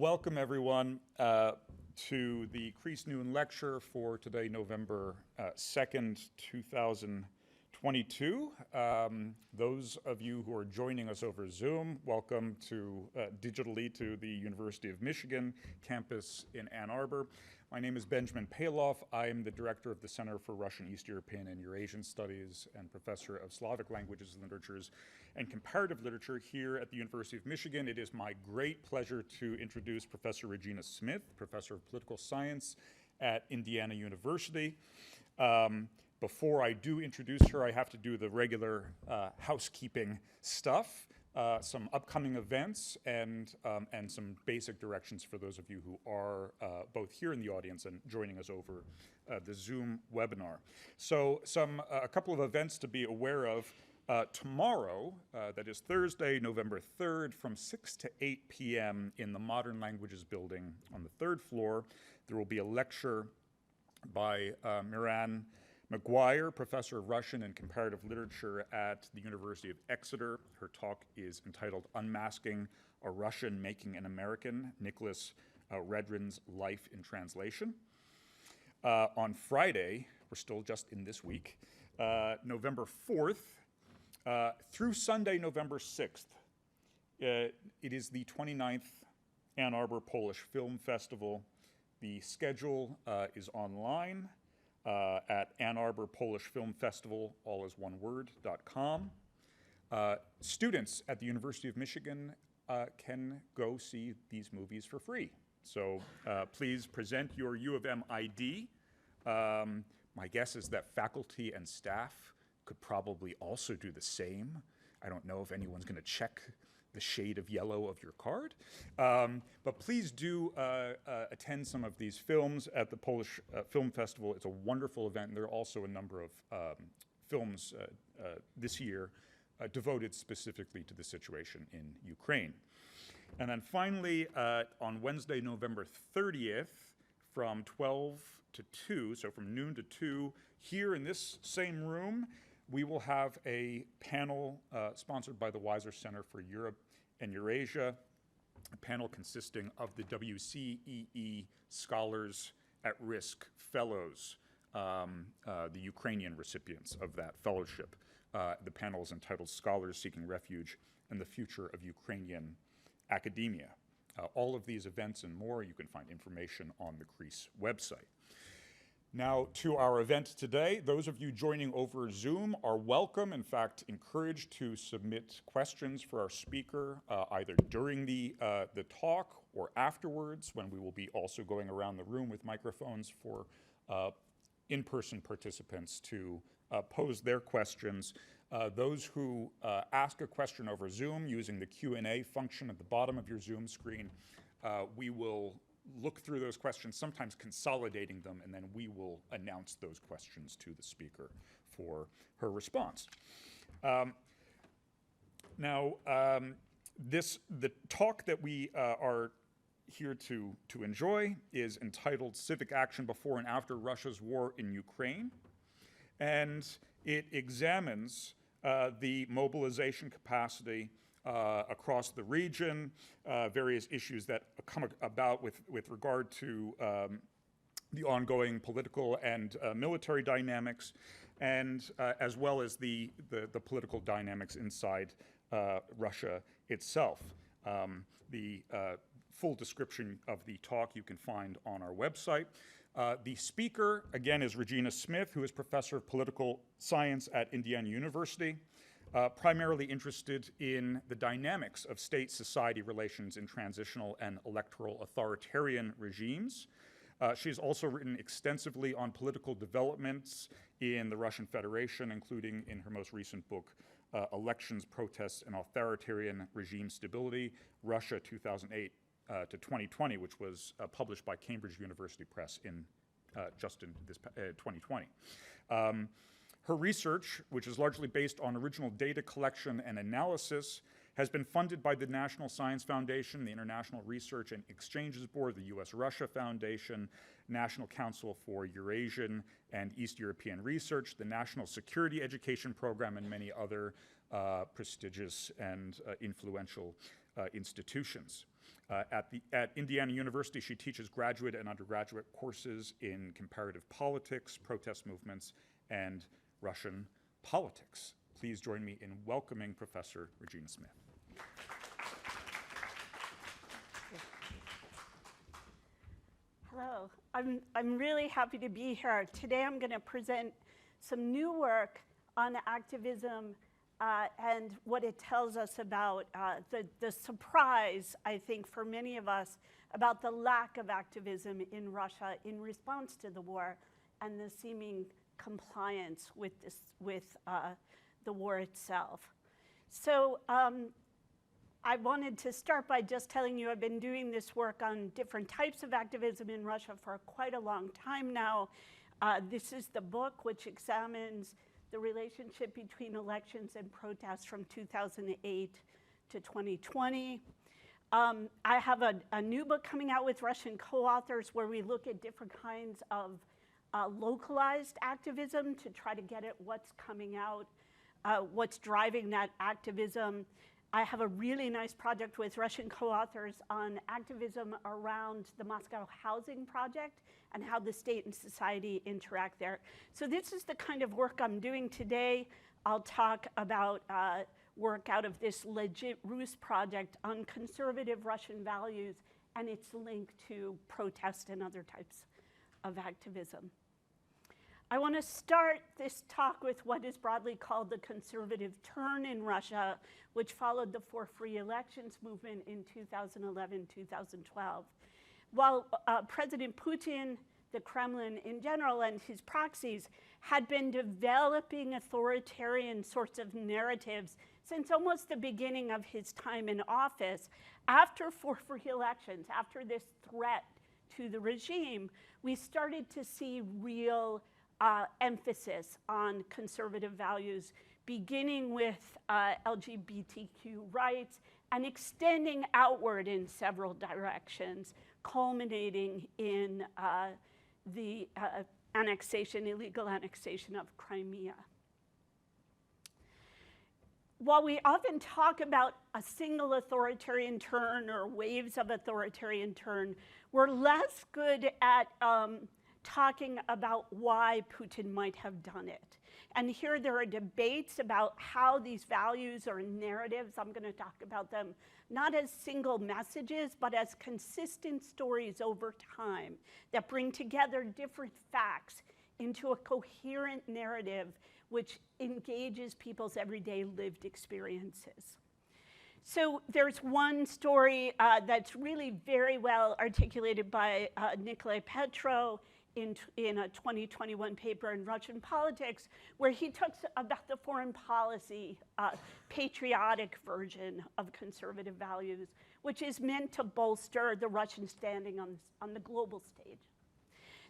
Welcome everyone to the Kreis Noon lecture for today, November 2nd, 2022. Those of you who are joining us over Zoom, welcome to digitally to the University of Michigan campus in Ann Arbor. My name is Benjamin Paloff. I am the director of the Center for Russian, East European, and Eurasian Studies and professor of Slavic languages and literatures and comparative literature here at the University of Michigan. It is my great pleasure to introduce Professor Regina Smith, professor of political science at Indiana University. Before I do introduce her, I have to do the regular housekeeping stuff. Some upcoming events and some basic directions for those of you who are both here in the audience and joining us over the Zoom webinar. So a couple of events to be aware of. Tomorrow, that is Thursday, November 3rd, from 6 to 8 p.m. in the Modern Languages building on the third floor, there will be a lecture by Miran McGuire, professor of Russian and comparative literature at the University of Exeter. Her talk is entitled Unmasking a Russian Making an American, Nicholas Redrin's Life in Translation. On Friday, we're still just in this week, November 4th, through Sunday, November 6th, it is the 29th Ann Arbor Polish Film Festival. The schedule is online at Ann Arbor Polish Film Festival, all is one word.com. Students at the University of Michigan can go see these movies for free. So please present your U of M ID. My guess is that faculty and staff could probably also do the same. I don't know if anyone's going to check the shade of yellow of your card. But please do attend some of these films at the Polish Film Festival. It's a wonderful event. And there are also a number of films this year devoted specifically to the situation in Ukraine. And then finally, on Wednesday, November 30th, from 12 to 2, so from noon to 2, here in this same room, we will have a panel sponsored by the Weiser Center for Europe and Eurasia, a panel consisting of the WCEE Scholars at Risk Fellows, the Ukrainian recipients of that fellowship. The panel is entitled Scholars Seeking Refuge and the Future of Ukrainian Academia. All of these events and more, you can find information on the Kreis website. Now to our event today. Those of you joining over Zoom are welcome, in fact, encouraged to submit questions for our speaker either during the talk or afterwards, when we will be also going around the room with microphones for in-person participants to pose their questions. Those who ask a question over Zoom using the Q&A function at the bottom of your Zoom screen, we will look through those questions, sometimes consolidating them, and then we will announce those questions to the speaker for her response. The talk that we are here to enjoy is entitled Civic Action Before and After Russia's War in Ukraine, and it examines the mobilization capacity across the region, various issues that come about with regard to the ongoing political and military dynamics, and as well as the political dynamics inside Russia itself. The full description of the talk you can find on our website. The speaker, again, is Regina Smith, who is professor of political science at Indiana University. Primarily interested in the dynamics of state-society relations in transitional and electoral authoritarian regimes. She's also written extensively on political developments in the Russian Federation, including in her most recent book, Elections, Protests, and Authoritarian Regime Stability, Russia 2008 to 2020, which was published by Cambridge University Press in just in this 2020. Her research, which is largely based on original data collection and analysis, has been funded by the National Science Foundation, the International Research and Exchanges Board, the US-Russia Foundation, National Council for Eurasian and East European Research, the National Security Education Program, and many other prestigious and influential institutions. At Indiana University, she teaches graduate and undergraduate courses in comparative politics, protest movements, and Russian politics. Please join me in welcoming Professor Regina Smith. Hello, I'm really happy to be here. Today I'm going to present some new work on activism and what it tells us about the surprise, I think, for many of us about the lack of activism in Russia in response to the war and the seeming compliance with the war itself. So I wanted to start by just telling you I've been doing this work on different types of activism in Russia for quite a long time now. This is the book which examines the relationship between elections and protests from 2008 to 2020. I have a new book coming out with Russian co-authors where we look at different kinds of localized activism to try to get at what's coming out, what's driving that activism. I have a really nice project with Russian co-authors on activism around the Moscow housing project and how the state and society interact there. So this is the kind of work I'm doing today. I'll talk about work out of this Legit Rus project on conservative Russian values and its link to protest and other types of activism. I want to start this talk with what is broadly called the conservative turn in Russia, which followed the For Free Elections movement in 2011-2012. While President Putin, the Kremlin in general, and his proxies had been developing authoritarian sorts of narratives since almost the beginning of his time in office, after For Free Elections, after this threat to the regime, we started to see real emphasis on conservative values, beginning with LGBTQ rights and extending outward in several directions, culminating in the illegal annexation of Crimea. While we often talk about a single authoritarian turn or waves of authoritarian turn, we're less good at talking about why Putin might have done it. And here there are debates about how these values or narratives, I'm going to talk about them not as single messages, but as consistent stories over time that bring together different facts into a coherent narrative which engages people's everyday lived experiences. So there's one story that's really very well articulated by Nikolai Petro in a 2021 paper in Russian Politics, where he talks about the foreign policy patriotic version of conservative values, which is meant to bolster the Russian standing on the global stage.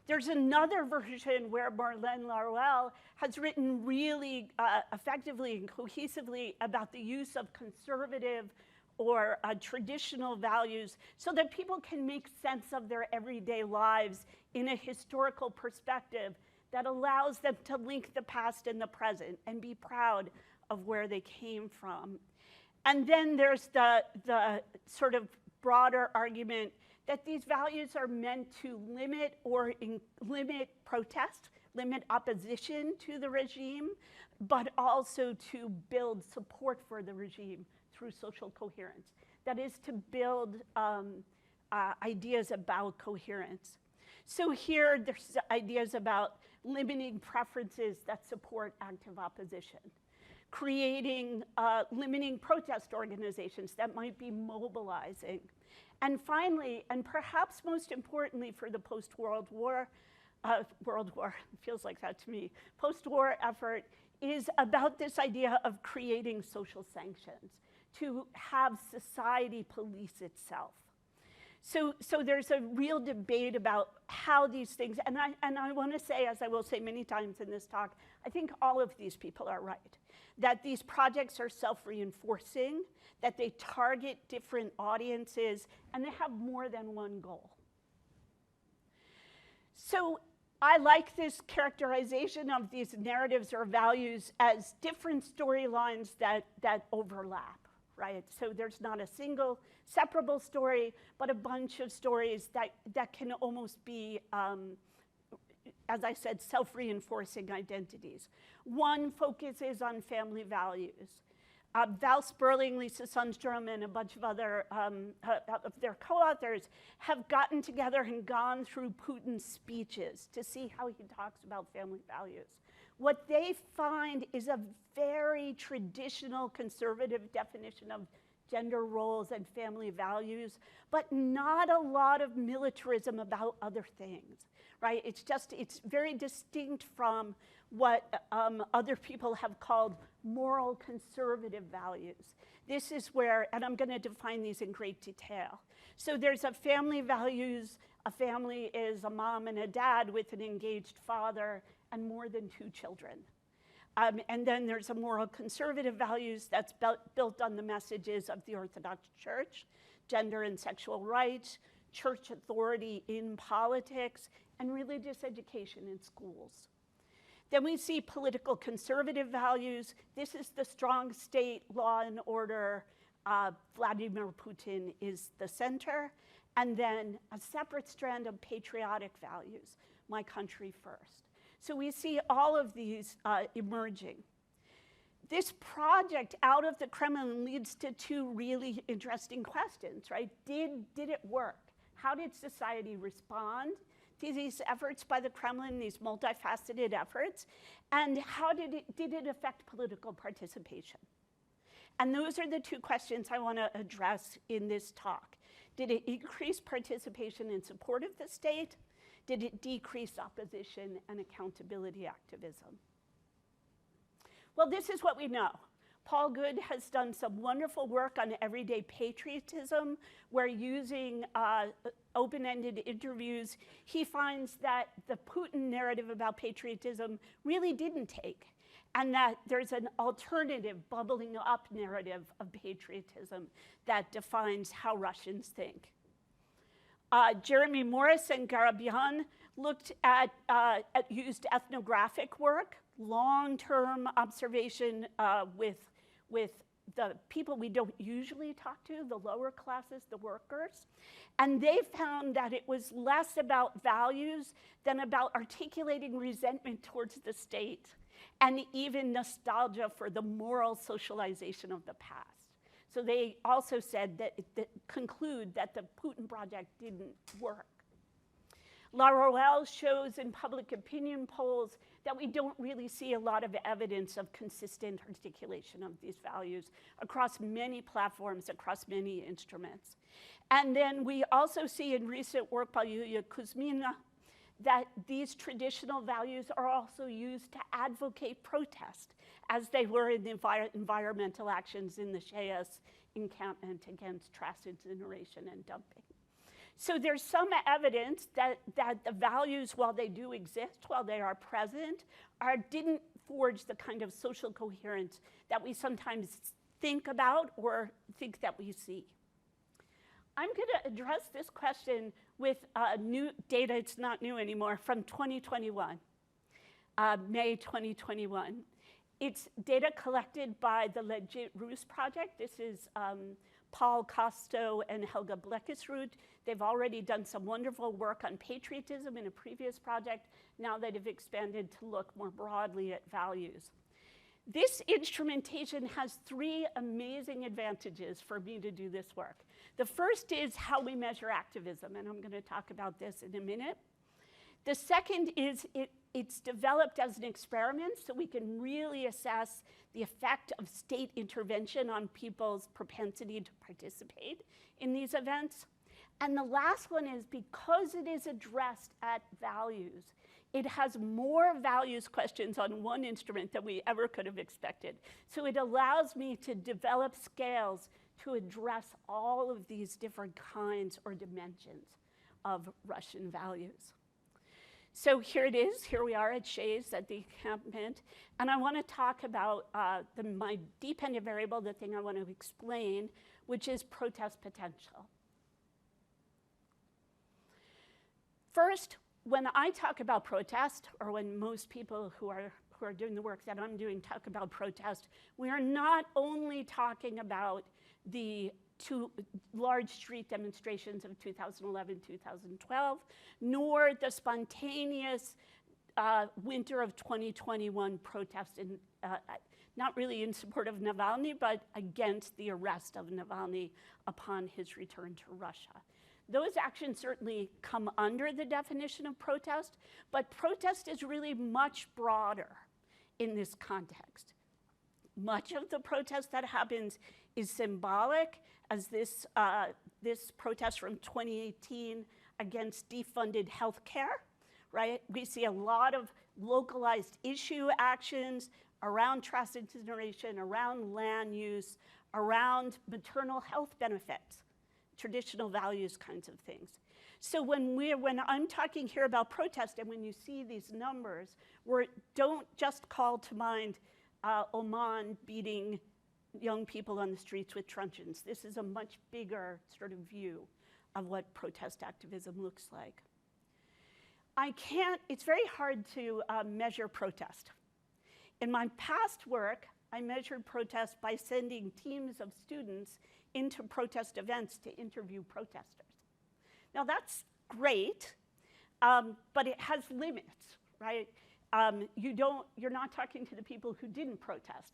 There's another version where Marlene Laruelle has written really effectively and cohesively about the use of conservative or traditional values so that people can make sense of their everyday lives in a historical perspective that allows them to link the past and the present and be proud of where they came from. And then there's the sort of broader argument that these values are meant to limit limit protest, limit opposition to the regime, but also to build support for the regime through social coherence. That is, to build ideas about coherence. So here there's ideas about limiting preferences that support active opposition, creating limiting protest organizations that might be mobilizing. And finally, and perhaps most importantly for the post-World War, feels like that to me, post-war effort is about this idea of creating social sanctions, to have society police itself. So there's a real debate about how these things, and I want to say, as I will say many times in this talk, I think all of these people are right. That these projects are self-reinforcing, that they target different audiences, and they have more than one goal. So I like this characterization of these narratives or values as different storylines that overlap, right? So there's not a single separable story, but a bunch of stories that can almost be, as I said, self-reinforcing identities. One focuses on family values. Val Sperling, Lisa Sundstrom, and a bunch of other of their co-authors have gotten together and gone through Putin's speeches to see how he talks about family values. What they find is a very traditional conservative definition of gender roles and family values, but not a lot of militarism about other things, right? It's very distinct from what other people have called moral conservative values. This is where, and I'm going to define these in great detail. So there's a family values. A family is a mom and a dad with an engaged father and more than 2 children. And then there's a moral conservative values that's built on the messages of the Orthodox Church, gender and sexual rights, church authority in politics, and religious education in schools. Then we see political conservative values. This is the strong state, law and order. Vladimir Putin is the center. And then a separate strand of patriotic values, my country first. So we see all of these emerging. This project out of the Kremlin leads to 2 really interesting questions, right? Did it work? How did society respond to these efforts by the Kremlin, these multifaceted efforts? And how did it affect political participation? And those are the 2 questions I want to address in this talk. Did it increase participation in support of the state? Did it decrease opposition and accountability activism? Well, this is what we know. Paul Good has done some wonderful work on everyday patriotism, where using open-ended interviews, he finds that the Putin narrative about patriotism really didn't take, and that there's an alternative bubbling up narrative of patriotism that defines how Russians think. Jeremy Morris and Garabian looked used ethnographic work, long-term observation with the people we don't usually talk to, the lower classes, the workers. And they found that it was less about values than about articulating resentment towards the state and even nostalgia for the moral socialization of the past. So they also said conclude that the Putin project didn't work. La Roelle shows in public opinion polls that we don't really see a lot of evidence of consistent articulation of these values across many platforms, across many instruments. And then we also see in recent work by Yulia Kuzmina that these traditional values are also used to advocate protest, as they were in the environmental actions in the Shayas encampment against trash incineration and dumping. So there's some evidence that the values, while they do exist, while they are present, didn't forge the kind of social coherence that we sometimes think about or think that we see. I'm going to address this question with new data. It's not new anymore, from 2021, May 2021. It's data collected by the Legit Rus project. This is Paul Costo and Helga Bleckesrud. They've already done some wonderful work on patriotism in a previous project. Now they've expanded to look more broadly at values. This instrumentation has 3 amazing advantages for me to do this work. The first is how we measure activism, and I'm going to talk about this in a minute. The second is it's developed as an experiment, so we can really assess the effect of state intervention on people's propensity to participate in these events. And the last one is, because it is addressed at values, it has more values questions on one instrument than we ever could have expected. So it allows me to develop scales to address all of these different kinds or dimensions of Russian values. So here it is. Here we are at Shays at the encampment. And I want to talk about my dependent variable, the thing I want to explain, which is protest potential. First, when I talk about protest, or when most people who are doing the work that I'm doing talk about protest, we are not only talking about the two large street demonstrations of 2011, 2012, nor the spontaneous winter of 2021 protests, not really in support of Navalny, but against the arrest of Navalny upon his return to Russia. Those actions certainly come under the definition of protest, but protest is really much broader in this context. Much of the protest that happens is symbolic, as this protest from 2018 against defunded healthcare, right? We see a lot of localized issue actions around transgeneration, around land use, around maternal health benefits, traditional values kinds of things. So when I'm talking here about protest, and when you see these numbers, don't just call to mind Oman beating young people on the streets with truncheons. This is a much bigger sort of view of what protest activism looks like. It's very hard to measure protest. In my past work, I measured protest by sending teams of students into protest events to interview protesters. Now that's great, but it has limits, right? You're not talking to the people who didn't protest.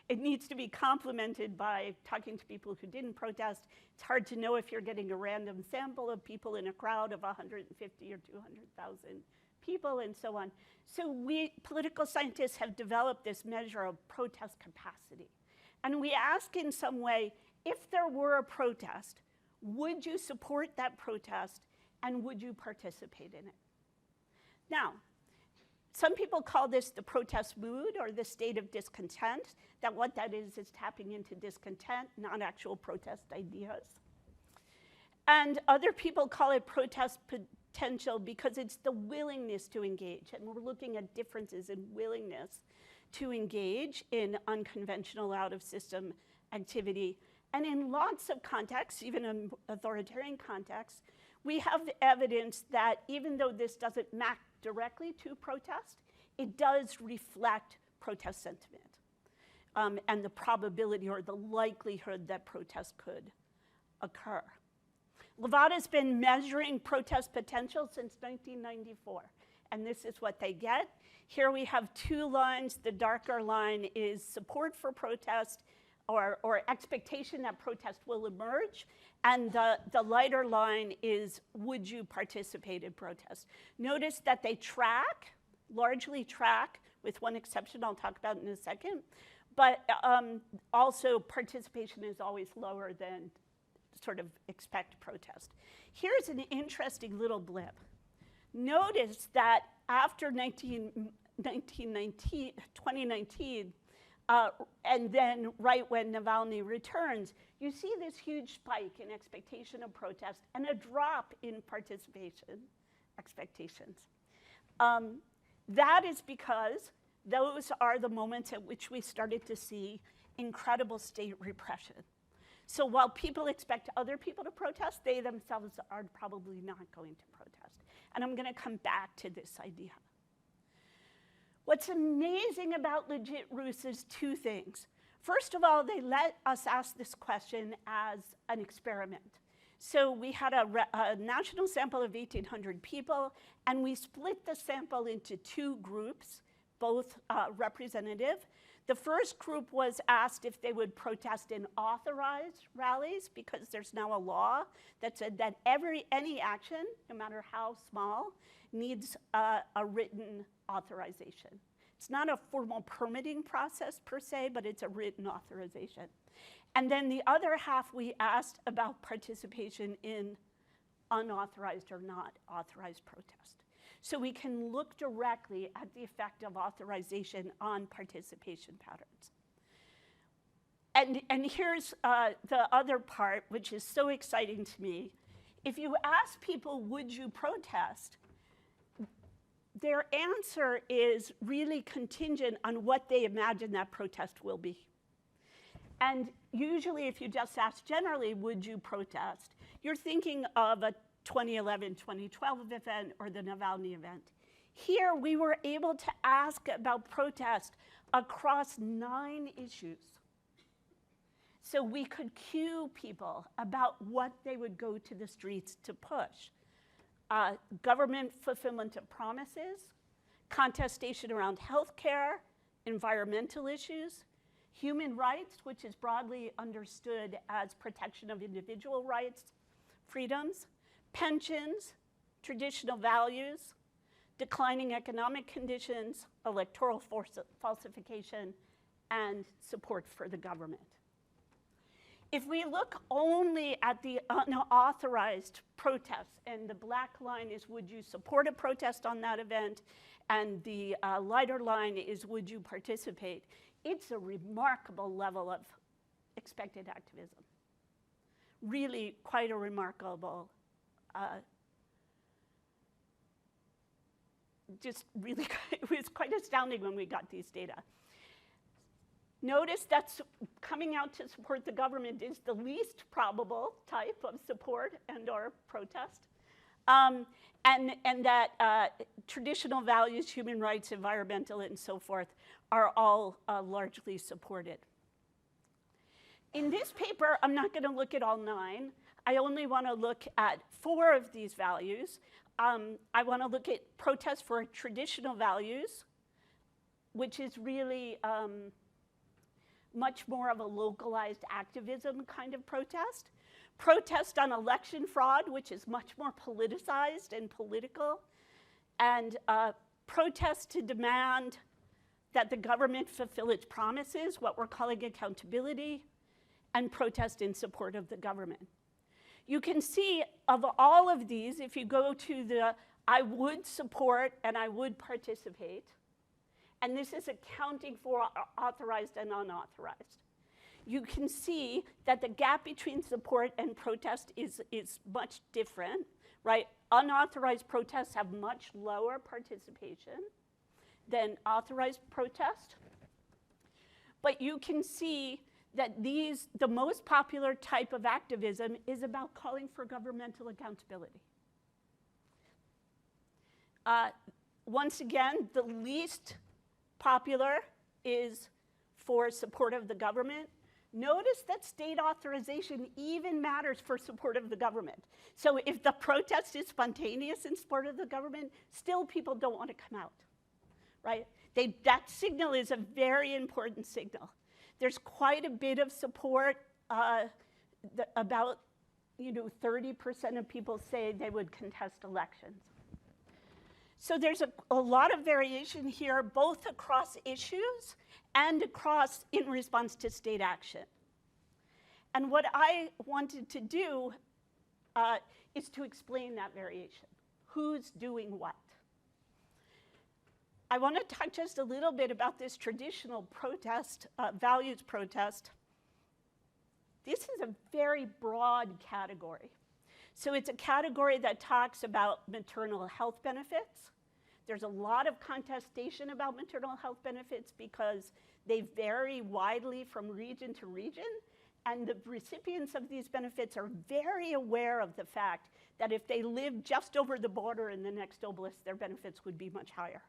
It needs to be complemented by talking to people who didn't protest. It's hard to know if you're getting a random sample of people in a crowd of 150 or 200,000 people and so on. So we political scientists have developed this measure of protest capacity. And we ask in some way, if there were a protest, would you support that protest and would you participate in it? Now, some people call this the protest mood or the state of discontent, that what that is tapping into discontent, not actual protest ideas. And other people call it protest potential because it's the willingness to engage. And we're looking at differences in willingness to engage in unconventional out-of-system activity. And in lots of contexts, even in authoritarian contexts, we have evidence that even though this doesn't map directly to protest, it does reflect protest sentiment and the probability or the likelihood that protest could occur. Levada's been measuring protest potential since 1994, and this is what they get. Here we have two lines. The darker line is support for protest or expectation that protest will emerge. And the lighter line is, would you participate in protest? Notice that they largely track, with one exception I'll talk about in a second, but also participation is always lower than sort of expect protest. Here's an interesting little blip. Notice that after 2019, and then right when Navalny returns, you see this huge spike in expectation of protest and a drop in participation expectations. That is because those are the moments at which we started to see incredible state repression. So while people expect other people to protest, they themselves are probably not going to protest. And I'm going to come back to this idea. What's amazing about Legit Rus is two things. First of all, they let us ask this question as an experiment. So we had a national sample of 1,800 people, and we split the sample into two groups, both representative. The first group was asked if they would protest in authorized rallies, because there's now a law that said that any action, no matter how small, needs a written authorization. It's not a formal permitting process per se, but it's a written authorization. And then the other half we asked about participation in unauthorized or not authorized protest. So we can look directly at the effect of authorization on participation patterns. And here's the other part, which is so exciting to me. If you ask people, would you protest? Their answer is really contingent on what they imagine that protest will be. And usually if you just ask generally, would you protest, you're thinking of a 2011, 2012 event or the Navalny event. Here we were able to ask about protest across 9 issues. So we could cue people about what they would go to the streets to push. Government fulfillment of promises, contestation around healthcare, environmental issues, human rights, which is broadly understood as protection of individual rights, freedoms, pensions, traditional values, declining economic conditions, electoral falsification, and support for the government. If we look only at the unauthorized protests, and the black line is would you support a protest on that event, and the lighter line is would you participate, it's a remarkable level of expected activism. Really quite a remarkable, just really, it was quite astounding when we got these data. Notice that coming out to support the government is the least probable type of support and or protest. And that traditional values, human rights, environmental, and so forth are all largely supported. In this paper, I'm not going to look at all 9. I only want to look at 4 of these values. I want to look at protests for traditional values, which is really much more of a localized activism kind of protest. Protest on election fraud, which is much more politicized and political. And protest to demand that the government fulfill its promises, what we're calling accountability, and protest in support of the government. You can see of all of these, if you go to the I would support and I would participate, and this is accounting for authorized and unauthorized, you can see that the gap between support and protest is much different, right? Unauthorized protests have much lower participation than authorized protest. But you can see that the most popular type of activism is about calling for governmental accountability. Once again, the least popular is for support of the government. Notice that state authorization even matters for support of the government. So if the protest is spontaneous in support of the government, still people don't want to come out, right? That signal is a very important signal. There's quite a bit of support. About 30% of people say they would contest elections. So there's a lot of variation here, both across issues and across in response to state action. And what I wanted to do is to explain that variation. Who's doing what? I want to talk just a little bit about this traditional protest, values protest. This is a very broad category. So it's a category that talks about maternal health benefits. There's a lot of contestation about maternal health benefits because they vary widely from region to region, and the recipients of these benefits are very aware of the fact that if they live just over the border in the next oblast, their benefits would be much higher.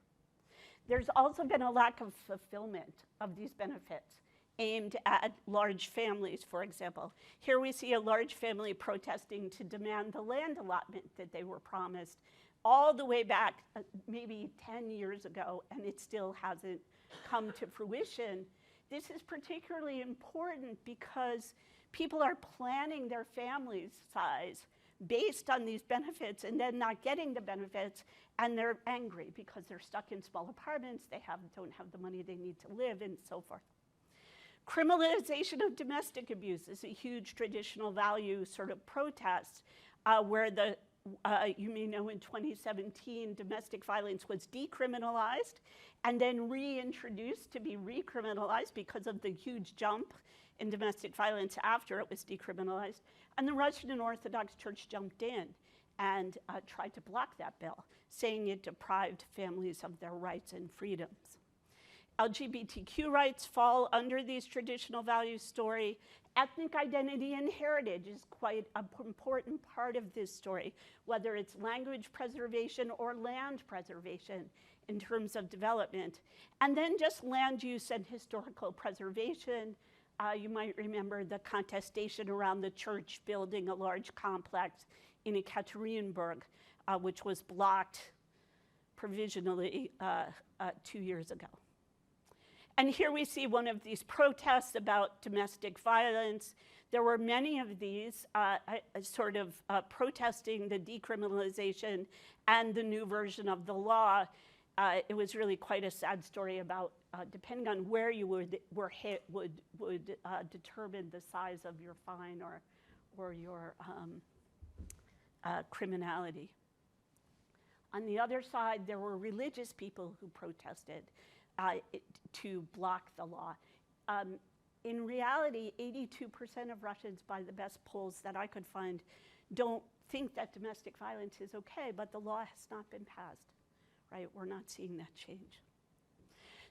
There's also been a lack of fulfillment of these benefits aimed at large families, for example. Here we see a large family protesting to demand the land allotment that they were promised all the way back maybe 10 years ago, and it still hasn't come to fruition. This is particularly important because people are planning their family size based on these benefits and then not getting the benefits, and they're angry because they're stuck in small apartments, they don't have the money they need to live, and so forth. Criminalization of domestic abuse is a huge traditional value sort of protest where you may know in 2017, domestic violence was decriminalized and then reintroduced to be recriminalized because of the huge jump in domestic violence after it was decriminalized. And the Russian Orthodox Church jumped in and tried to block that bill, saying it deprived families of their rights and freedoms. LGBTQ rights fall under these traditional values story. Ethnic identity and heritage is quite an important part of this story, whether it's language preservation or land preservation in terms of development. And then just land use and historical preservation, You might remember the contestation around the church building a large complex in Ekaterinburg, which was blocked provisionally 2 years ago. And here we see one of these protests about domestic violence. There were many of these protesting the decriminalization and the new version of the law. It was really quite a sad story about depending on where you were hit would determine the size of your fine or your criminality. On the other side, there were religious people who protested to block the law. In reality, 82% of Russians, by the best polls that I could find, don't think that domestic violence is okay, but the law has not been passed, right? We're not seeing that change.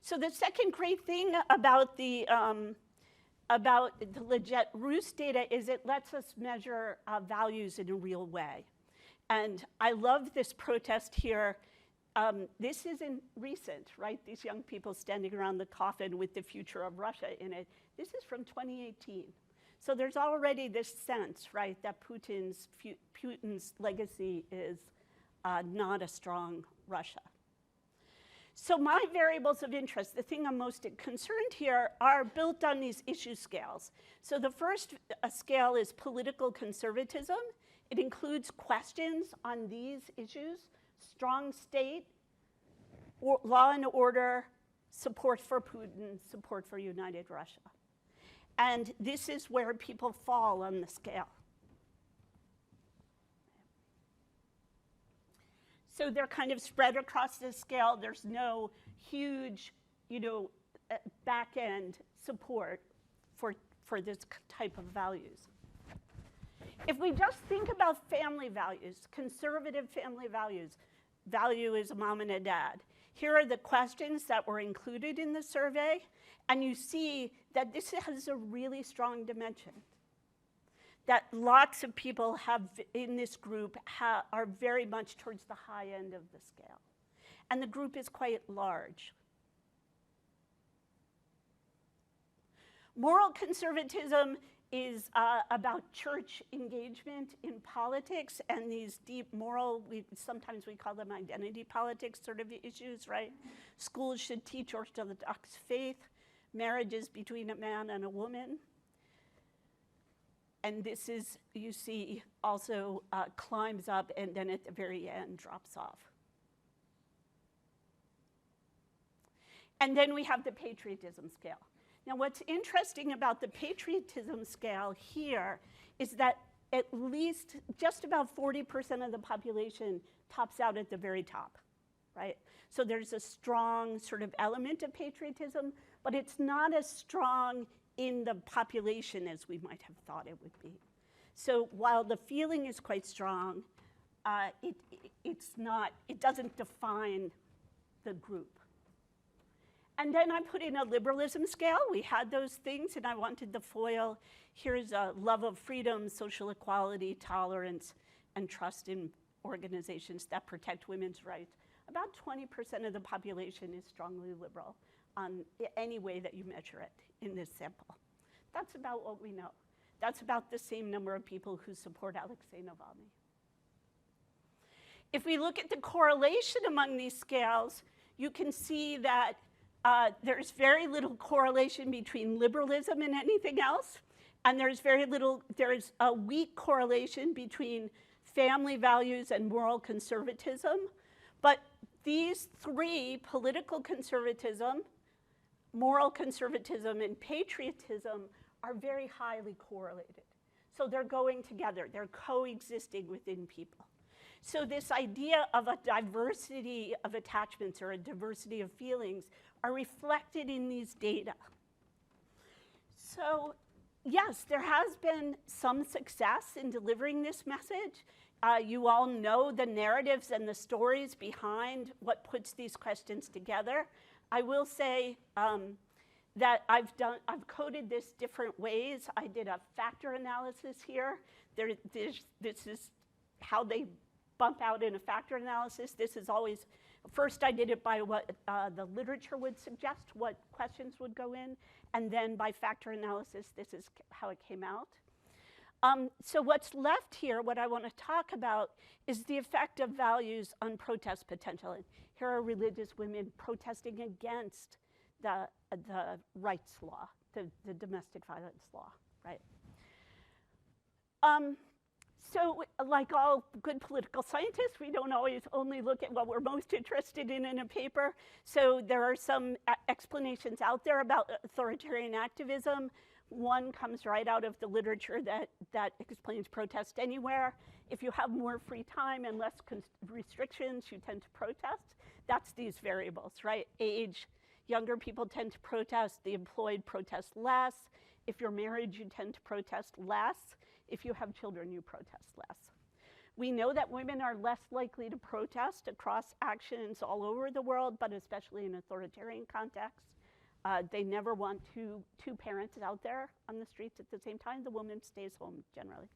So the second great thing about the Legit Rus data is it lets us measure values in a real way. And I love this protest here. This isn't recent, right? These young people standing around the coffin with the future of Russia in it. This is from 2018. So there's already this sense, right, that Putin's legacy is not a strong Russia. So my variables of interest, the thing I'm most concerned here, are built on these issue scales. So the first scale is political conservatism. It includes questions on these issues: strong state, law and order, support for Putin, support for united Russia. And this is where people fall on the scale. So they're kind of spread across the scale. There's no huge, back-end support for this type of values. If we just think about family values, conservative family values, value is a mom and a dad. Here are the questions that were included in the survey, and you see that this has a really strong dimension. That lots of people in this group are very much towards the high end of the scale. And the group is quite large. Moral conservatism is about church engagement in politics and these deep moral, sometimes we call them identity politics sort of issues, right? Schools should teach Orthodox faith, marriages between a man and a woman. And this is, you see, also climbs up and then at the very end drops off. And then we have the patriotism scale. Now, what's interesting about the patriotism scale here is that at least just about 40% of the population tops out at the very top, right? So there's a strong sort of element of patriotism, but it's not as strong in the population as we might have thought it would be. So while the feeling is quite strong, it doesn't define the group. And then I put in a liberalism scale. We had those things, and I wanted the foil. Here's a love of freedom, social equality, tolerance, and trust in organizations that protect women's rights. About 20% of the population is strongly liberal on any way that you measure it in this sample. That's about what we know. That's about the same number of people who support Alexei Navalny. If we look at the correlation among these scales, you can see that there's very little correlation between liberalism and anything else, and there's a weak correlation between family values and moral conservatism. But these three, political conservatism, moral conservatism, and patriotism, are very highly correlated. So they're going together. They're coexisting within people. So this idea of a diversity of attachments or a diversity of feelings are reflected in these data. So yes, there has been some success in delivering this message. You all know the narratives and the stories behind what puts these questions together. I will say that I've coded this different ways. I did a factor analysis here. This is how they bump out in a factor analysis. This is always First, I did it by what the literature would suggest, what questions would go in, and then by factor analysis, this is how it came out. So what's left here, what I want to talk about, is the effect of values on protest potential. And here are religious women protesting against the rights law, the domestic violence law, right? So like all good political scientists, we don't always only look at what we're most interested in a paper. So there are some explanations out there about authoritarian activism. One comes right out of the literature that explains protest anywhere. If you have more free time and less restrictions, you tend to protest. That's these variables, right? Age, younger people tend to protest. The employed protest less. If you're married, you tend to protest less. If you have children, you protest less. We know that women are less likely to protest across actions all over the world, but especially in authoritarian contexts. They never want two parents out there on the streets at the same time. The woman stays home generally.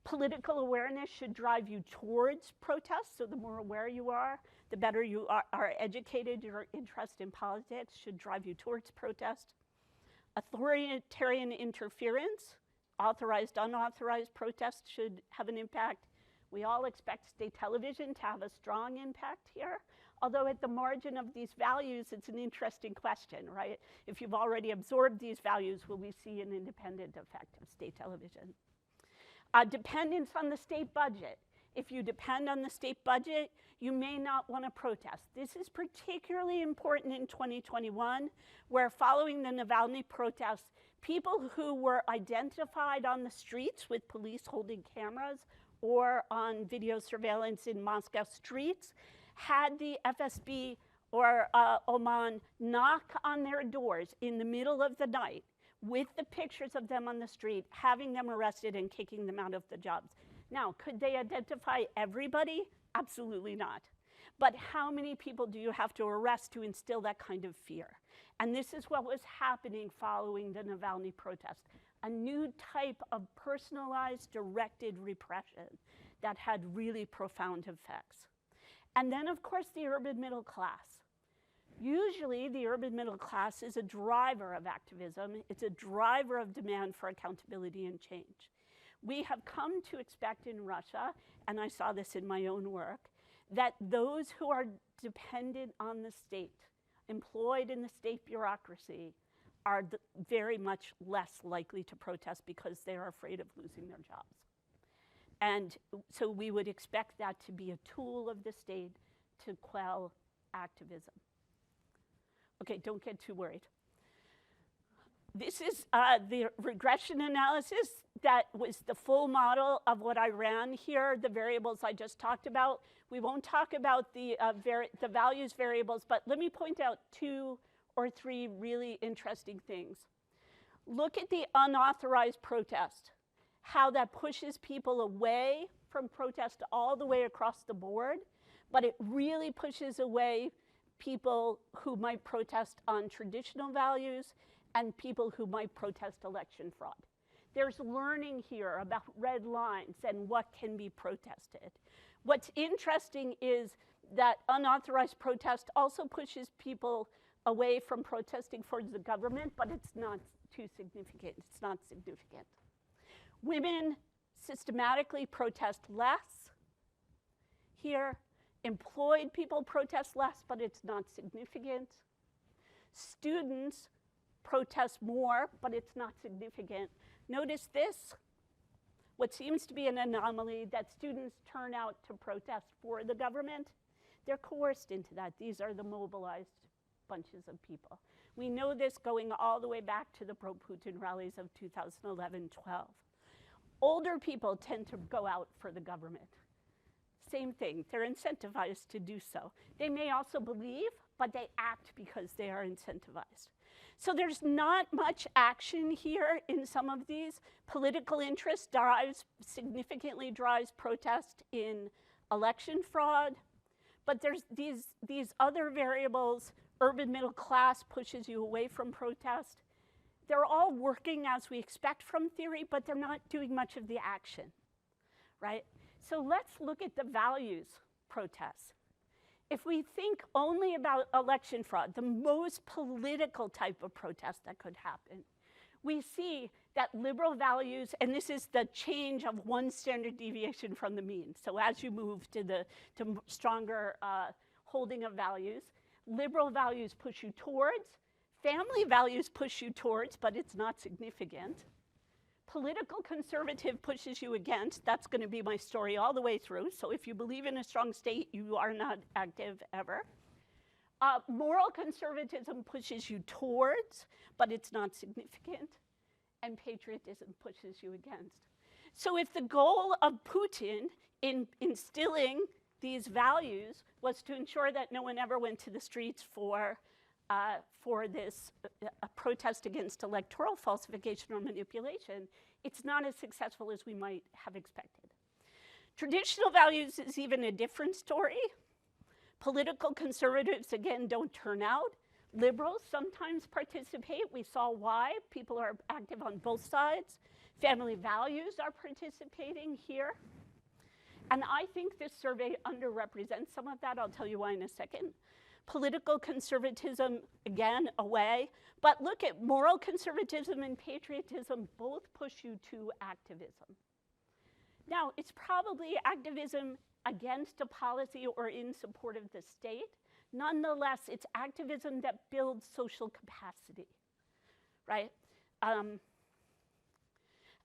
Political awareness should drive you towards protest. So the more aware you are, the better you are educated. Your interest in politics should drive you towards protest. Authoritarian interference, authorized, unauthorized protest should have an impact. We all expect state television to have a strong impact here. Although at the margin of these values, it's an interesting question, right? If you've already absorbed these values, will we see an independent effect of state television? Dependence on the state budget. If you depend on the state budget, you may not want to protest. This is particularly important in 2021, where following the Navalny protests, people who were identified on the streets with police holding cameras or on video surveillance in Moscow streets had the FSB or Oman knock on their doors in the middle of the night with the pictures of them on the street, having them arrested and kicking them out of the jobs. Now, could they identify everybody? Absolutely not. But how many people do you have to arrest to instill that kind of fear? And this is what was happening following the Navalny protest, a new type of personalized, directed repression that had really profound effects. And then, of course, the urban middle class. Usually, the urban middle class is a driver of activism. It's a driver of demand for accountability and change. We have come to expect in Russia, and I saw this in my own work, that those who are dependent on the state, employed in the state bureaucracy, are very much less likely to protest because they are afraid of losing their jobs. And so we would expect that to be a tool of the state to quell activism. Okay, don't get too worried. This is the regression analysis that was the full model of what I ran here, the variables I just talked about. We won't talk about the values variables, but let me point out 2 or 3 really interesting things. Look at the unauthorized protest, how that pushes people away from protest all the way across the board, but it really pushes away people who might protest on traditional values and people who might protest election fraud. There's learning here about red lines and what can be protested. What's interesting is that unauthorized protest also pushes people away from protesting for the government, but it's not too significant. It's not significant. Women systematically protest less here. Employed people protest less, but it's not significant. Students protest more, but it's not significant. Notice this, what seems to be an anomaly, that students turn out to protest for the government. They're coerced into that. These are the mobilized bunches of people. We know this going all the way back to the pro-Putin rallies of 2011-12. Older people tend to go out for the government. Same thing, they're incentivized to do so. They may also believe, but they act because they are incentivized. So there's not much action here in some of these. Political interest significantly drives protest in election fraud, but there's these other variables. Urban middle class pushes you away from protest. They're all working as we expect from theory, but they're not doing much of the action, right? So let's look at the values protests. If we think only about election fraud, the most political type of protest that could happen, we see that liberal values, and this is the change of one standard deviation from the mean. So as you move to stronger holding of values, liberal values push you towards, family values push you towards, but it's not significant. Political conservative pushes you against. That's going to be my story all the way through. So if you believe in a strong state, you are not active ever. Moral conservatism pushes you towards, but it's not significant. And patriotism pushes you against. So if the goal of Putin in instilling these values was to ensure that no one ever went to the streets for this protest against electoral falsification or manipulation, it's not as successful as we might have expected. Traditional values is even a different story. Political conservatives, again, don't turn out. Liberals sometimes participate. We saw why. People are active on both sides. Family values are participating here. And I think this survey underrepresents some of that. I'll tell you why in a second. Political conservatism, again, away. But look at moral conservatism and patriotism both push you to activism. Now, it's probably activism against a policy or in support of the state. Nonetheless, it's activism that builds social capacity, right?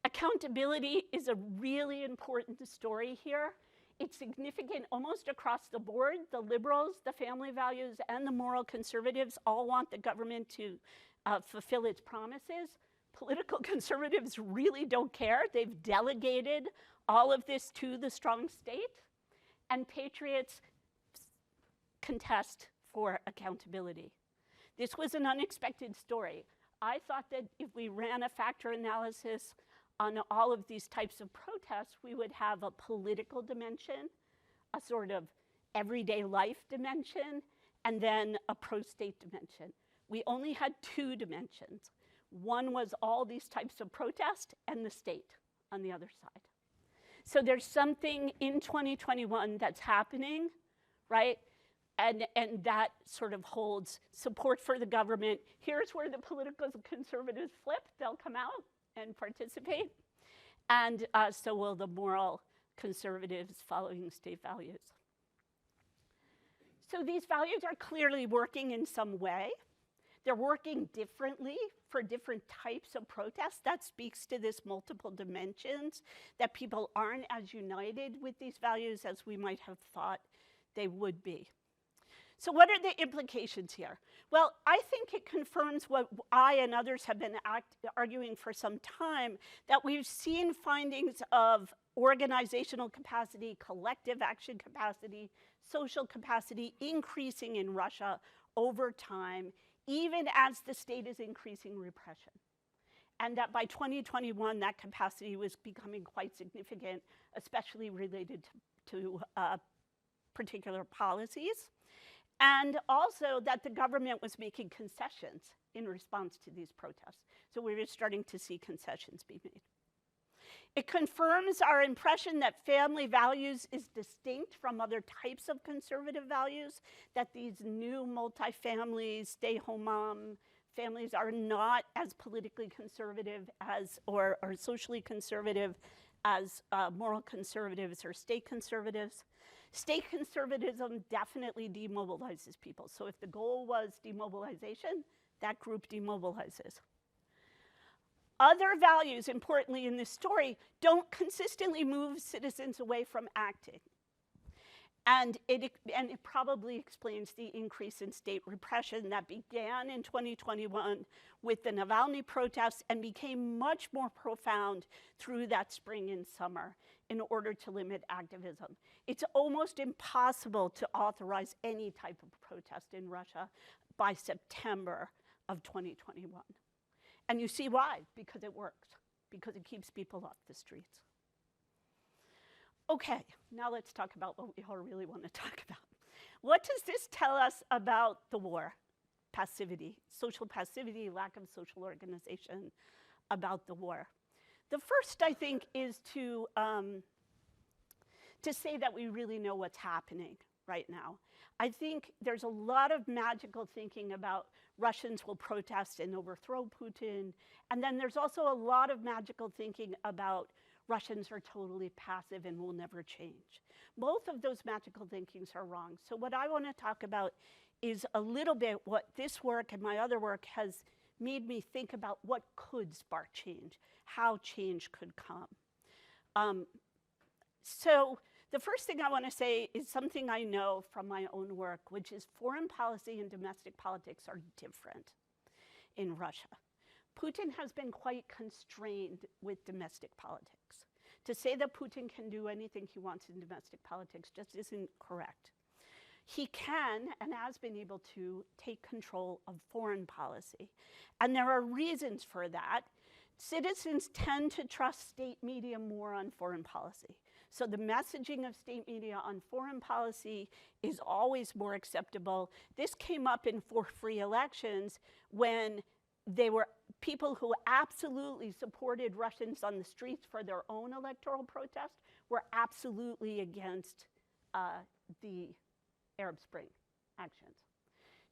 Accountability is a really important story here. It's significant almost across the board. The liberals, the family values, and the moral conservatives all want the government to fulfill its promises. Political conservatives really don't care. They've delegated all of this to the strong state. And patriots contest for accountability. This was an unexpected story. I thought that if we ran a factor analysis on all of these types of protests, we would have a political dimension, a sort of everyday life dimension, and then a pro-state dimension. We only had two dimensions. One was all these types of protest and the state on the other side. So there's something in 2021 that's happening, right? And that sort of holds support for the government. Here's where the political conservatives flip. They'll come out and participate. And so will the moral conservatives following state values. So these values are clearly working in some way. They're working differently for different types of protests. That speaks to this multiple dimensions, that people aren't as united with these values as we might have thought they would be. So what are the implications here? Well, I think it confirms what I and others have been arguing for some time, that we've seen findings of organizational capacity, collective action capacity, social capacity increasing in Russia over time, even as the state is increasing repression. And that by 2021, that capacity was becoming quite significant, especially related to particular policies. And also that the government was making concessions in response to these protests. So we were starting to see concessions be made. It confirms our impression that family values is distinct from other types of conservative values, that these new multifamily, stay-home mom families are not as politically conservative as, or socially conservative as moral conservatives or state conservatives. State conservatism definitely demobilizes people. So if the goal was demobilization, that group demobilizes. Other values, importantly in this story, don't consistently move citizens away from acting. And it probably explains the increase in state repression that began in 2021 with the Navalny protests and became much more profound through that spring and summer in order to limit activism. It's almost impossible to authorize any type of protest in Russia by September of 2021. And you see why, because it works, because it keeps people off the streets. Okay, now let's talk about what we all really want to talk about. What does this tell us about the war? Passivity, social passivity, lack of social organization about the war. The first, I think, is to say that we really know what's happening right now. I think there's a lot of magical thinking about Russians will protest and overthrow Putin. And then there's also a lot of magical thinking about Russians are totally passive and will never change. Both of those magical thinkings are wrong. So what I want to talk about is a little bit what this work and my other work has made me think about what could spark change, how change could come. So the first thing I want to say is something I know from my own work, which is foreign policy and domestic politics are different in Russia. Putin has been quite constrained with domestic politics. To say that Putin can do anything he wants in domestic politics just isn't correct. He can and has been able to take control of foreign policy. And there are reasons for that. Citizens tend to trust state media more on foreign policy. So the messaging of state media on foreign policy is always more acceptable. This came up in for free elections when they were people who absolutely supported Russians on the streets for their own electoral protest were absolutely against the Arab Spring actions.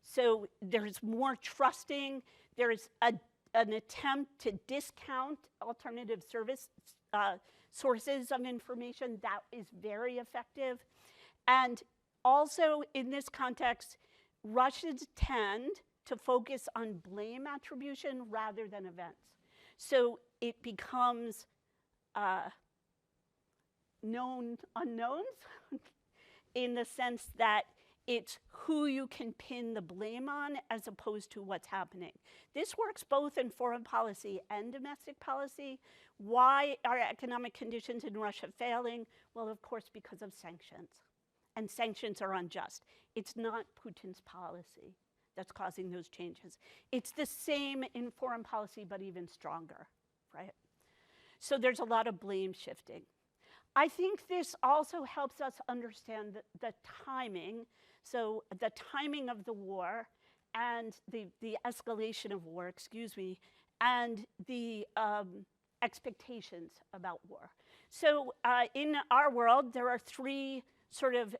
So there's more trusting. There's an attempt to discount alternative service sources of information that is very effective. And also in this context, Russians tend to focus on blame attribution rather than events. So it becomes known unknowns in the sense that it's who you can pin the blame on as opposed to what's happening. This works both in foreign policy and domestic policy. Why are economic conditions in Russia failing? Well, of course, because of sanctions. And sanctions are unjust. It's not Putin's policy that's causing those changes. It's the same in foreign policy, but even stronger, right? So there's a lot of blame shifting. I think this also helps us understand the timing. So the timing of the war and the escalation of war, and the expectations about war. So in our world, there are three sort of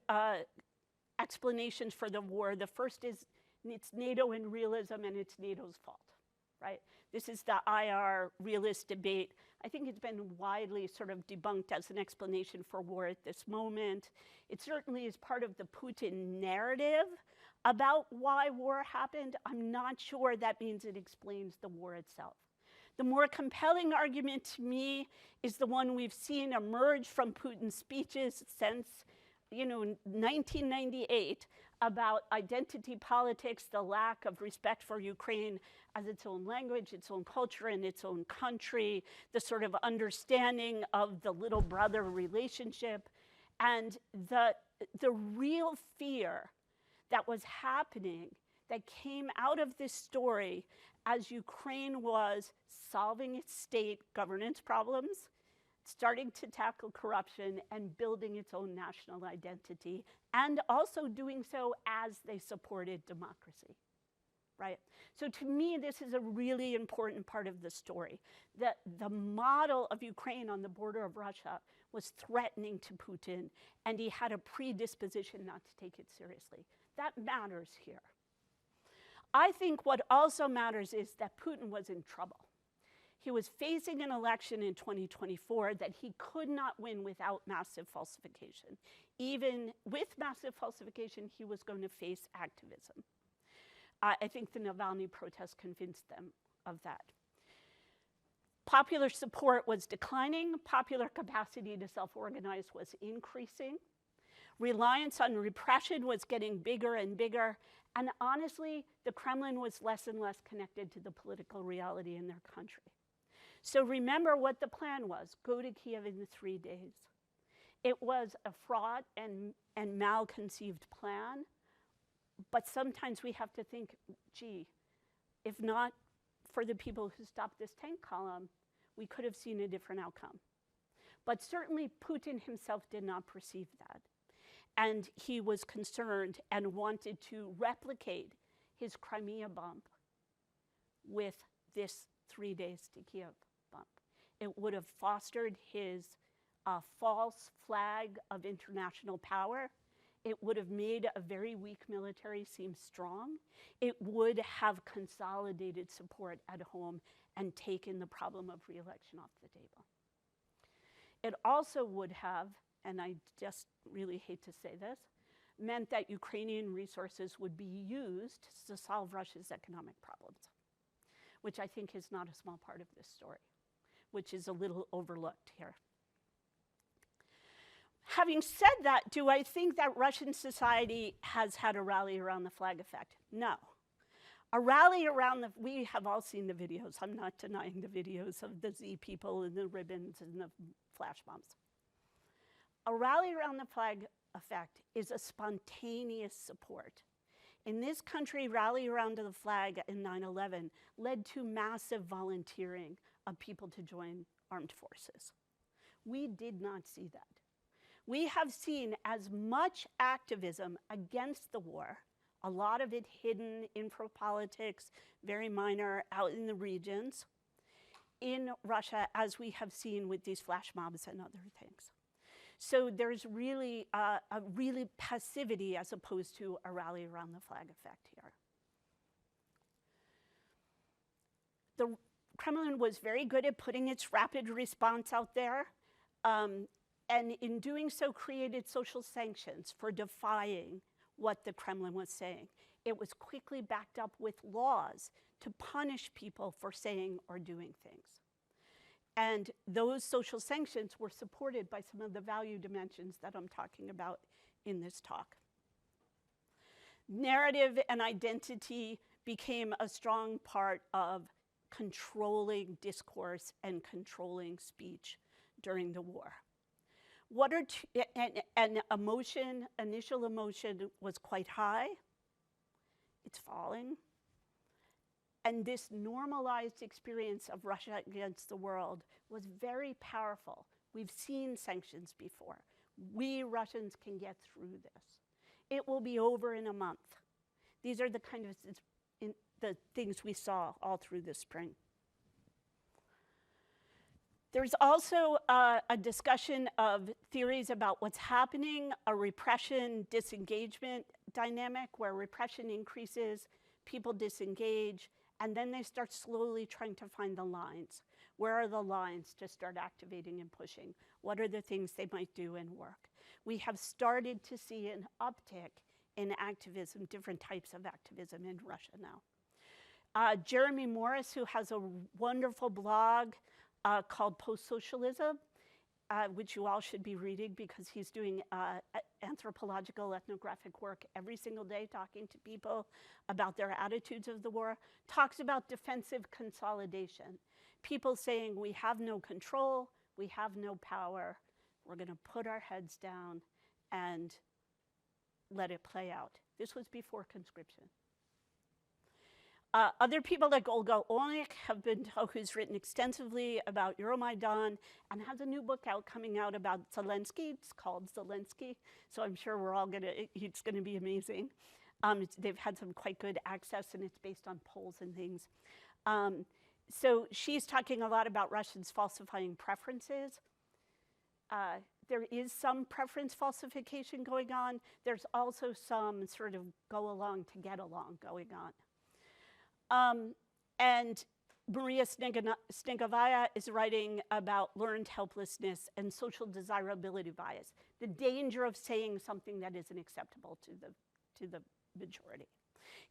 explanations for the war. The first is it's NATO and realism, and it's NATO's fault, right? This is the IR realist debate. I think it's been widely sort of debunked as an explanation for war at this moment. It certainly is part of the Putin narrative about why war happened. I'm not sure that means it explains the war itself. The more compelling argument to me is the one we've seen emerge from Putin's speeches since 1998 about identity politics, the lack of respect for Ukraine as its own language, its own culture, and its own country, the sort of understanding of the little brother relationship, and the real fear that was happening that came out of this story as Ukraine was solving its state governance problems, starting to tackle corruption and building its own national identity, and also doing so as they supported democracy, right? So to me, this is a really important part of the story, that the model of Ukraine on the border of Russia was threatening to Putin, and he had a predisposition not to take it seriously. That matters here. I think what also matters is that Putin was in trouble. He was facing an election in 2024 that he could not win without massive falsification. Even with massive falsification, he was going to face activism. I think the Navalny protests convinced them of that. Popular support was declining. Popular capacity to self-organize was increasing. Reliance on repression was getting bigger and bigger. And honestly, the Kremlin was less and less connected to the political reality in their country. So remember what the plan was. Go to Kiev in 3 days. It was a fraught and mal-conceived plan. But sometimes we have to think, gee, if not for the people who stopped this tank column, we could have seen a different outcome. But certainly Putin himself did not perceive that. And he was concerned and wanted to replicate his Crimea bump with this 3 days to Kiev bump. It would have fostered his false flag of international power. It would have made a very weak military seem strong. It would have consolidated support at home and taken the problem of re-election off the table. It also would have, and I just really hate to say this, meant that Ukrainian resources would be used to solve Russia's economic problems, which I think is not a small part of this story, which is a little overlooked here. Having said that, do I think that Russian society has had a rally around the flag effect? No. A rally around we have all seen the videos. I'm not denying the videos of the Z people and the ribbons and the flash bombs. A rally around the flag effect is a spontaneous support. In this country, rally around the flag in 9/11 led to massive volunteering of people to join armed forces. We did not see that. We have seen as much activism against the war, a lot of it hidden, info politics, very minor, out in the regions, in Russia, as we have seen with these flash mobs and other things. So there's really a really passivity as opposed to a rally around the flag effect here. The Kremlin was very good at putting its rapid response out there, and in doing so created social sanctions for defying what the Kremlin was saying. It was quickly backed up with laws to punish people for saying or doing things. And those social sanctions were supported by some of the value dimensions that I'm talking about in this talk. Narrative and identity became a strong part of controlling discourse and controlling speech during the war. And emotion, initial emotion was quite high. It's falling. And this normalized experience of Russia against the world was very powerful. We've seen sanctions before. We Russians can get through this. It will be over in a month. These are the kind of the things we saw all through the spring. There's also a discussion of theories about what's happening, a repression disengagement dynamic where repression increases, people disengage, and then they start slowly trying to find the lines. Where are the lines to start activating and pushing? What are the things they might do and work? We have started to see an uptick in activism, different types of activism in Russia now. Jeremy Morris, who has a wonderful blog called Post-Socialism, which you all should be reading because he's doing anthropological ethnographic work every single day, talking to people about their attitudes of the war, talks about defensive consolidation. People saying we have no control, we have no power, we're going to put our heads down and let it play out. This was before conscription. Other people like Olga Olnik who's written extensively about Euromaidan and has a new book coming out about Zelensky. It's called Zelensky, so I'm sure it's gonna be amazing. They've had some quite good access, and it's based on polls and things. So she's talking a lot about Russians falsifying preferences. There is some preference falsification going on. There's also some sort of go along to get along going on. And Maria Snegovaya is writing about learned helplessness and social desirability bias, the danger of saying something that isn't acceptable to the majority.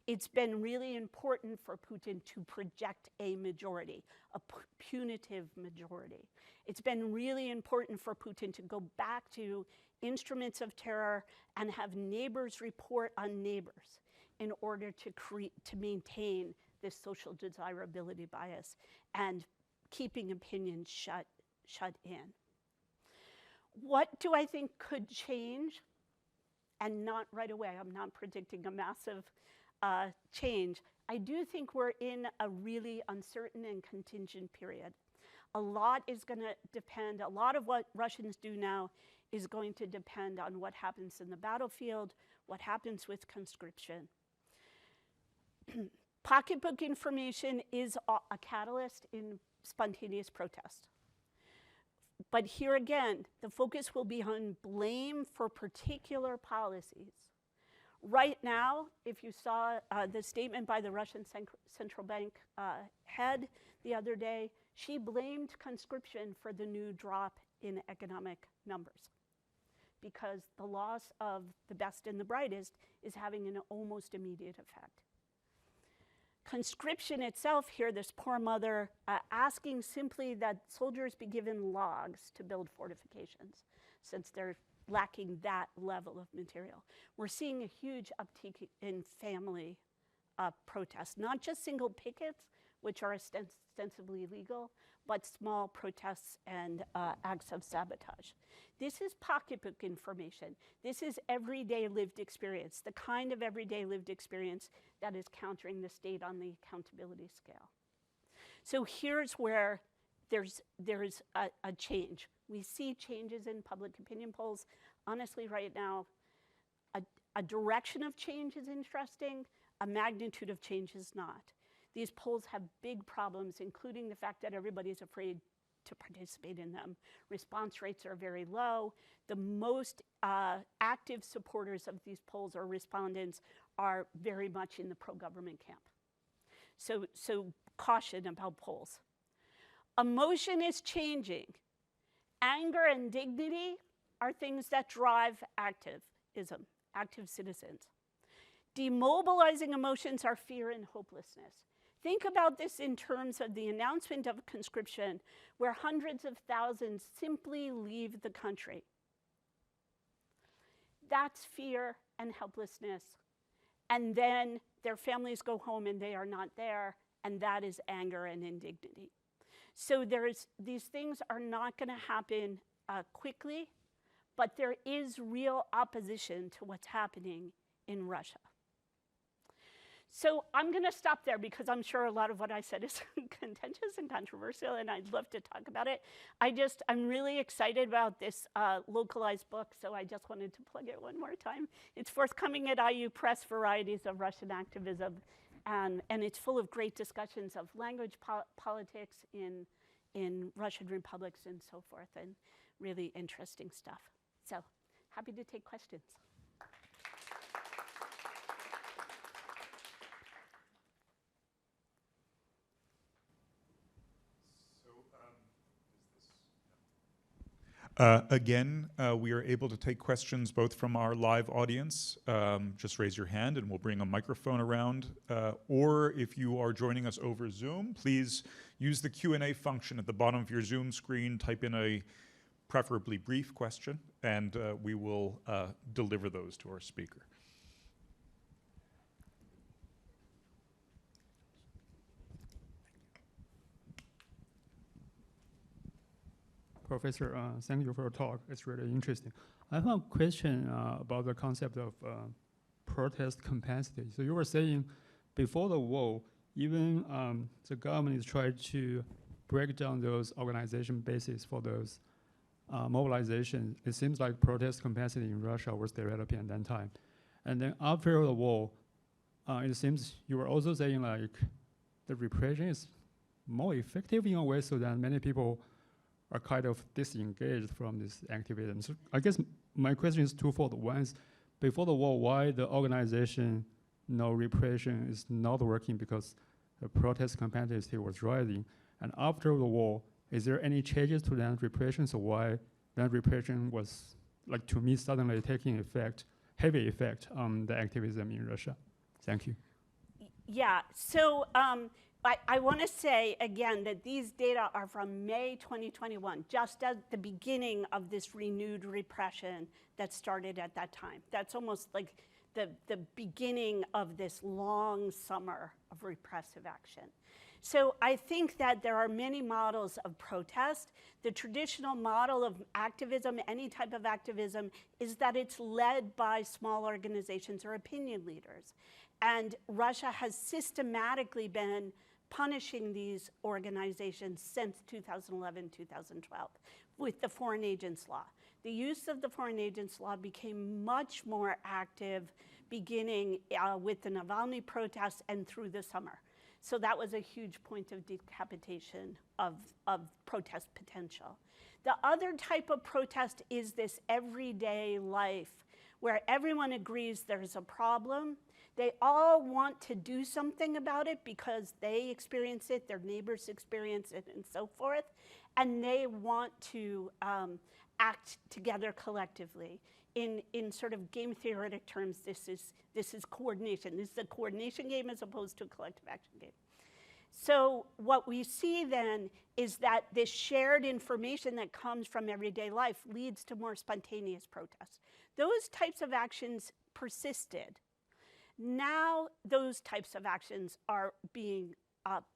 It's been really important for Putin to project a majority, a punitive majority. It's been really important for Putin to go back to instruments of terror and have neighbors report on neighbors in order to maintain this social desirability bias and keeping opinions shut in. What do I think could change? And not right away. I'm not predicting a massive change. I do think we're in a really uncertain and contingent period. A lot is going to depend, a lot of what Russians do now is going to depend on what happens in the battlefield, what happens with conscription. Pocketbook information is a catalyst in spontaneous protest. But here again, the focus will be on blame for particular policies. Right now, if you saw the statement by the Russian central bank head the other day, she blamed conscription for the new drop in economic numbers, because the loss of the best and the brightest is having an almost immediate effect. Conscription itself here, this poor mother asking simply that soldiers be given logs to build fortifications, since they're lacking that level of material. We're seeing a huge uptick in family protests, not just single pickets, which are ostensibly legal, but small protests and acts of sabotage. This is pocketbook information. This is everyday lived experience, the kind of everyday lived experience that is countering the state on the accountability scale. So here's where there's a change. We see changes in public opinion polls. Honestly, right now, a direction of change is interesting, a magnitude of change is not. These polls have big problems, including the fact that everybody's afraid to participate in them. Response rates are very low. The most active supporters of these polls or respondents are very much in the pro-government camp. So caution about polls. Emotion is changing. Anger and dignity are things that drive activism, active citizens. Demobilizing emotions are fear and hopelessness. Think about this in terms of the announcement of conscription, where hundreds of thousands simply leave the country. That's fear and helplessness. And then their families go home and they are not there, and that is anger and indignity. So these things are not going to happen quickly, but there is real opposition to what's happening in Russia. So I'm going to stop there because I'm sure a lot of what I said is contentious and controversial, and I'd love to talk about it. I'm really excited about this localized book, so I just wanted to plug it one more time. It's forthcoming at IU Press, Varieties of Russian Activism, and it's full of great discussions of language politics in Russian republics and so forth, and really interesting stuff. So happy to take questions. Again, we are able to take questions both from our live audience. Just raise your hand and we'll bring a microphone around. Or if you are joining us over Zoom, please use the Q&A function at the bottom of your Zoom screen, type in a preferably brief question, and we will deliver those to our speaker. Professor, thank you for your talk. It's really interesting. I have a question about the concept of protest capacity. So you were saying before the war, even the government is trying to break down those organization bases for those mobilization. It seems like protest capacity in Russia was developing at that time. And then after the war, it seems you were also saying like the repression is more effective in a way so that many people are kind of disengaged from this activism. So I guess my question is twofold. One is, before the war, why the organization, repression is not working because the protest capacity was rising? And after the war, is there any changes to that repression? So why that repression was, like to me, suddenly taking effect, heavy effect on the activism in Russia? Thank you. Yeah, so I want to say again that these data are from May 2021, just at the beginning of this renewed repression that started at that time. That's almost like the beginning of this long summer of repressive action. So I think that there are many models of protest. The traditional model of activism, any type of activism, is that it's led by small organizations or opinion leaders. And Russia has systematically been punishing these organizations since 2011, 2012 with the Foreign Agents Law. The use of the Foreign Agents Law became much more active beginning with the Navalny protests and through the summer. So that was a huge point of decapitation of protest potential. The other type of protest is this everyday life where everyone agrees there's a problem. They all want to do something about it because they experience it, their neighbors experience it, and so forth. And they want to act together collectively. In sort of game theoretic terms, this is coordination. This is a coordination game as opposed to a collective action game. So what we see then is that this shared information that comes from everyday life leads to more spontaneous protests. Those types of actions persisted. Now those types of actions are being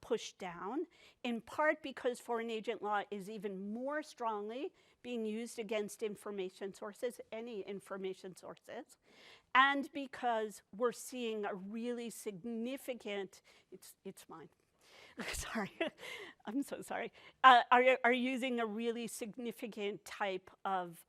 pushed down, in part because foreign agent law is even more strongly being used against information sources, any information sources, and because we're seeing a really significant, it's mine. Sorry, I'm so sorry, are using a really significant type of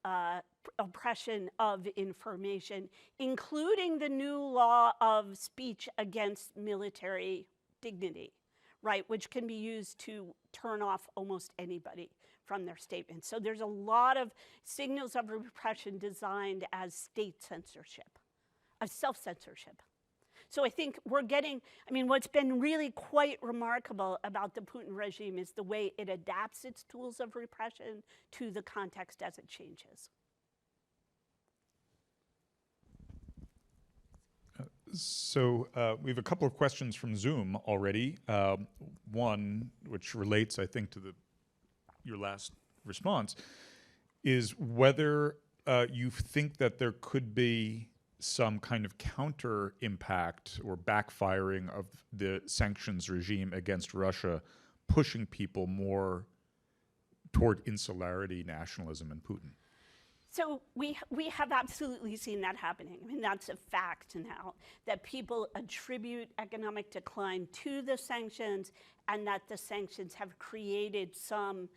oppression of information, including the new law of speech against military dignity, right, which can be used to turn off almost anybody from their statements. So there's a lot of signals of repression designed as state censorship, of self-censorship. So I think we're getting, what's been really quite remarkable about the Putin regime is the way it adapts its tools of repression to the context as it changes. So we have a couple of questions from Zoom already. One, which relates, I think, to your last response, is whether you think that there could be some kind of counter impact or backfiring of the sanctions regime against Russia, pushing people more toward insularity, nationalism, and Putin. So we have absolutely seen that happening. That's a fact now, that people attribute economic decline to the sanctions, and that the sanctions have created some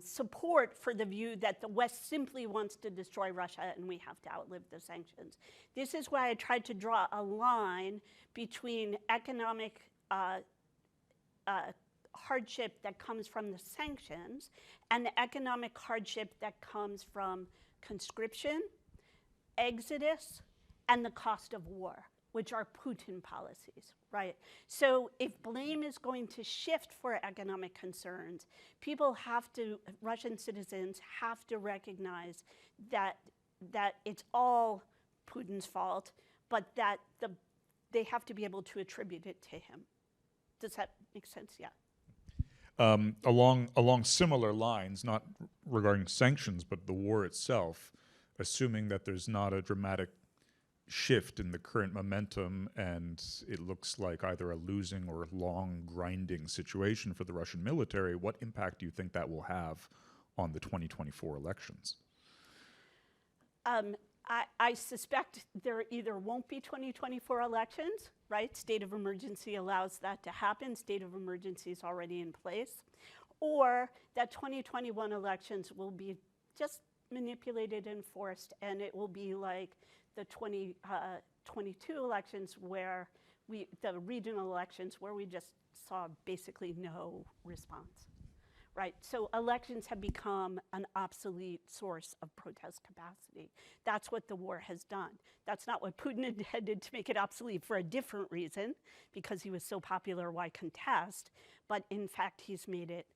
support for the view that the West simply wants to destroy Russia and we have to outlive the sanctions. This is why I tried to draw a line between economic hardship that comes from the sanctions and the economic hardship that comes from conscription, exodus, and the cost of war, which are Putin policies, right? So if blame is going to shift for economic concerns, Russian citizens have to recognize that it's all Putin's fault, but that they have to be able to attribute it to him. Does that make sense? Yeah. Along similar lines, not regarding sanctions, but the war itself, assuming that there's not a dramatic shift in the current momentum and it looks like either a losing or long grinding situation for the Russian military, what impact do you think that will have on the 2024 elections? I suspect there either won't be 2024 elections, right? State of emergency allows that to happen. State of emergency is already in place. Or that 2021 elections will be just manipulated and forced, and it will be like the 2022 elections where the regional elections where we just saw basically no response, right? So elections have become an obsolete source of protest capacity. That's what the war has done. That's not what Putin intended to make it obsolete for a different reason, because he was so popular, why contest? But in fact, he's made it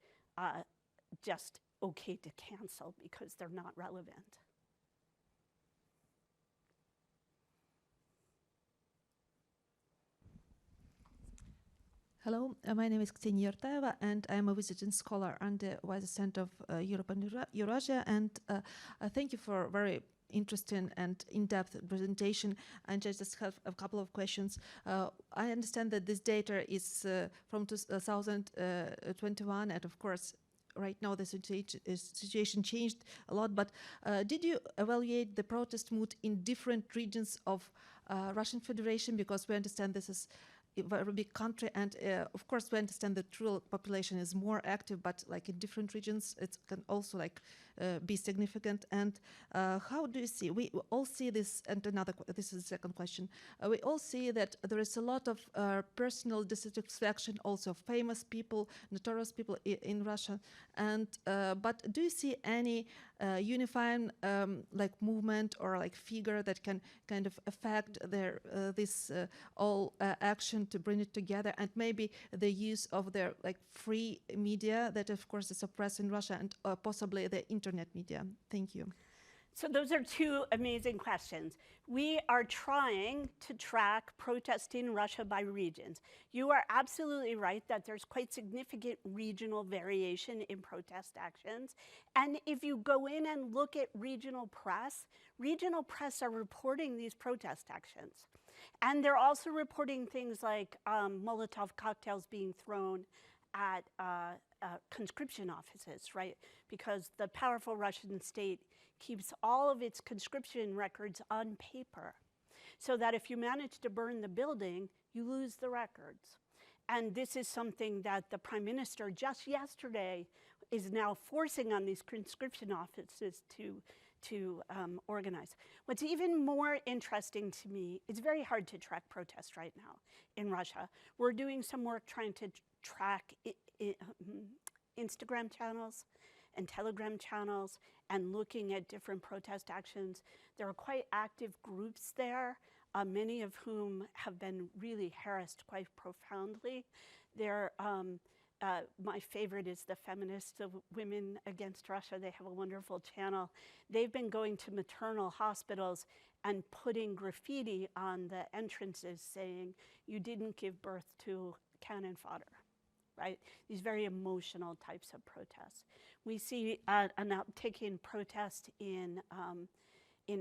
just okay to cancel because they're not relevant. Hello, my name is Ksenia Yurtaeva, and I'm a visiting scholar under Vice Center of Europe and Eurasia. And thank you for a very interesting and in-depth presentation. And I just have a couple of questions. I understand that this data is from 2021, and of course, right now the situation changed a lot. But did you evaluate the protest mood in different regions of Russian Federation? Because we understand this is a very big country, and of course we understand that rural population is more active, but like in different regions it can also like be significant? And how do you see? We all see this, and this is the second question. We all see that there is a lot of personal dissatisfaction, also famous people, notorious people in Russia. And but do you see any unifying like movement or like figure that can kind of affect their this all action to bring it together, and maybe the use of their like free media that of course is suppressed in Russia, and possibly the internet media? Thank you. So those are two amazing questions. We are trying to track protest in Russia by regions. You are absolutely right that there's quite significant regional variation in protest actions. And if you go in and look at regional press are reporting these protest actions. And they're also reporting things like Molotov cocktails being thrown at conscription offices, right? Because the powerful Russian state keeps all of its conscription records on paper, so that if you manage to burn the building, you lose the records. And this is something that the Prime Minister just yesterday is now forcing on these conscription offices to organize. What's even more interesting to me, it's very hard to track protests right now in Russia. We're doing some work trying to track Instagram channels and Telegram channels and looking at different protest actions. There are quite active groups there, many of whom have been really harassed quite profoundly. My favorite is the Feminists of Women Against Russia. They have a wonderful channel. They've been going to maternal hospitals and putting graffiti on the entrances saying, "You didn't give birth to cannon fodder," right? These very emotional types of protests. We see an uptick in protest in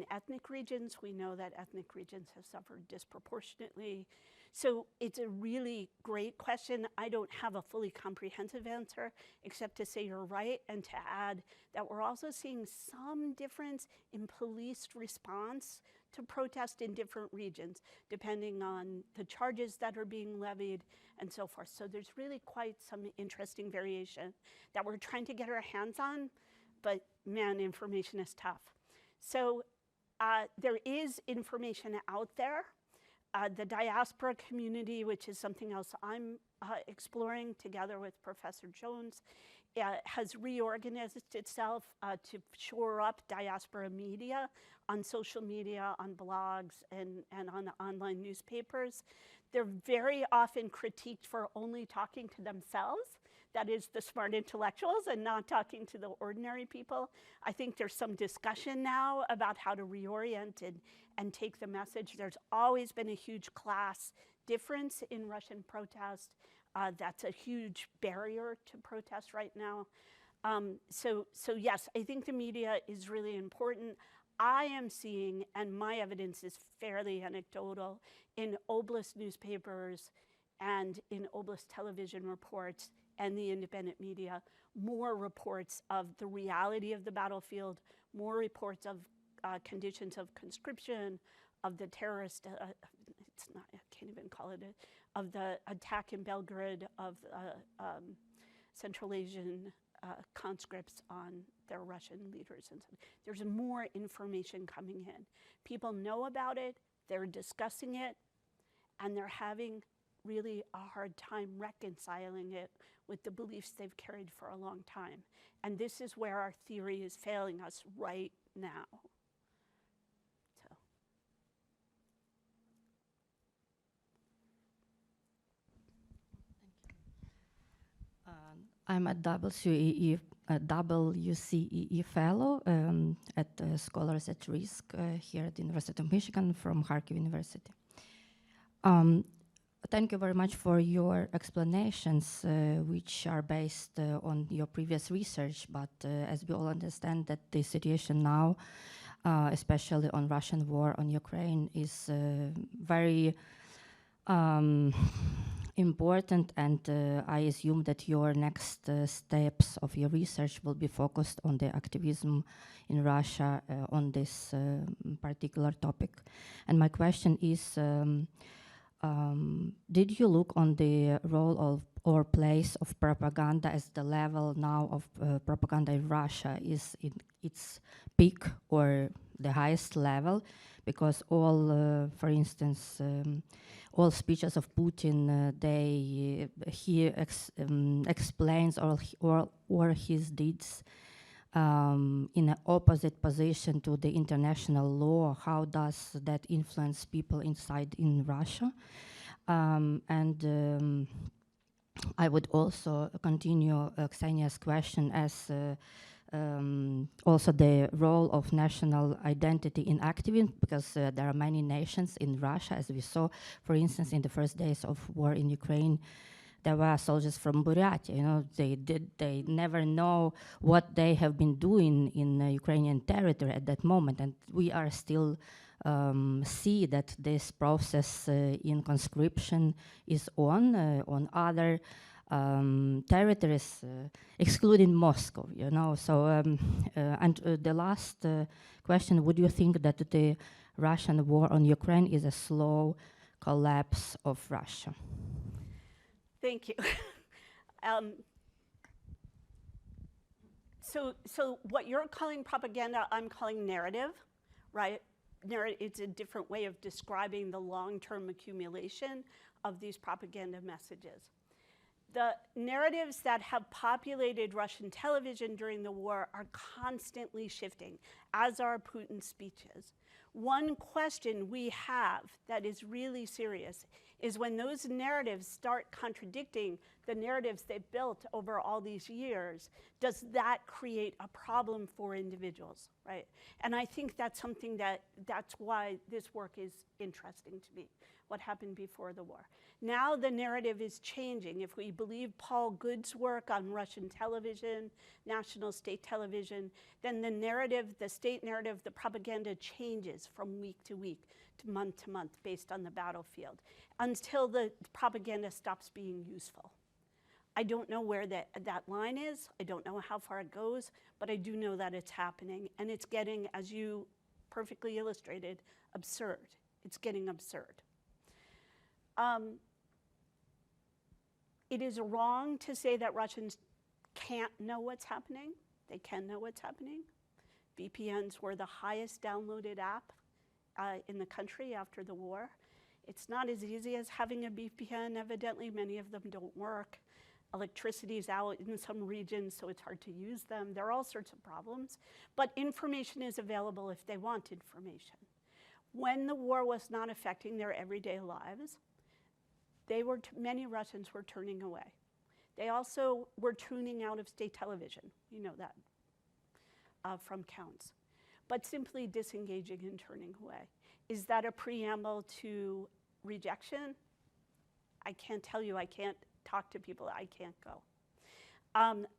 ethnic regions. We know that ethnic regions have suffered disproportionately. So it's a really great question. I don't have a fully comprehensive answer, except to say you're right, and to add that we're also seeing some difference in police response to protest in different regions, depending on the charges that are being levied and so forth. So there's really quite some interesting variation that we're trying to get our hands on, but man, information is tough. So there is information out there. The diaspora community, which is something else I'm exploring together with Professor Jones, has reorganized itself to shore up diaspora media on social media, on blogs, and on online newspapers. They're very often critiqued for only talking to themselves, that is the smart intellectuals, and not talking to the ordinary people. I think there's some discussion now about how to reorient and take the message. There's always been a huge class difference in Russian protest. That's a huge barrier to protest right now. So yes, I think the media is really important. I am seeing, and my evidence is fairly anecdotal, in Oblast newspapers and in Oblast television reports and the independent media, more reports of the reality of the battlefield, more reports of conditions of conscription, of the terrorist, it's not, I can't even call it, of the attack in Belgrade, of Central Asian conscripts on their Russian leaders. And so there's more information coming in. People know about it, they're discussing it, and they're having really a hard time reconciling it with the beliefs they've carried for a long time. And this is where our theory is failing us right now. So. I'm a WCEE fellow at Scholars at Risk here at the University of Michigan from Kharkiv University. Thank you very much for your explanations, which are based on your previous research, but as we all understand that the situation now, especially on Russian war on Ukraine, is very important, and I assume that your next steps of your research will be focused on the activism in Russia on this particular topic. And my question is, did you look on the role or place of propaganda, as the level now of propaganda in Russia is in its peak or the highest level, because all, for instance, all speeches of Putin, he explains or his deeds in an opposite position to the international law. How does that influence people inside in Russia? And I would also continue Ksenia's question as also the role of national identity in activism, because there are many nations in Russia, as we saw, for instance, in the first days of war in Ukraine. There were soldiers from Buryatia. You know, they never know what they have been doing in Ukrainian territory at that moment, and we are still see that this process in conscription is on other territories, excluding Moscow. You know, so and the last question: would you think that the Russian war on Ukraine is a slow collapse of Russia? Thank you. So what you're calling propaganda, I'm calling narrative, right? It's a different way of describing the long-term accumulation of these propaganda messages. The narratives that have populated Russian television during the war are constantly shifting, as are Putin's speeches. One question we have that is really serious is when those narratives start contradicting the narratives they built over all these years, does that create a problem for individuals, right? And I think that's something that's why this work is interesting to me, what happened before the war. Now the narrative is changing. If we believe Paul Good's work on Russian television, national state television, then the narrative, the state narrative, the propaganda changes from week to week, to month, based on the battlefield, until the propaganda stops being useful. I don't know where that line is. I don't know how far it goes, but I do know that it's happening, and it's getting, as you perfectly illustrated, absurd. It's getting absurd. It is wrong to say that Russians can't know what's happening. They can know what's happening. VPNs were the highest downloaded app in the country after the war. It's not as easy as having a VPN, evidently. Many of them don't work. Electricity is out in some regions, so it's hard to use them. There are all sorts of problems, but information is available if they want information. When the war was not affecting their everyday lives, many Russians were turning away. They also were tuning out of state television. You know that from counts. But simply disengaging and turning away. Is that a preamble to rejection? I can't tell you. I can't talk to people. I can't go.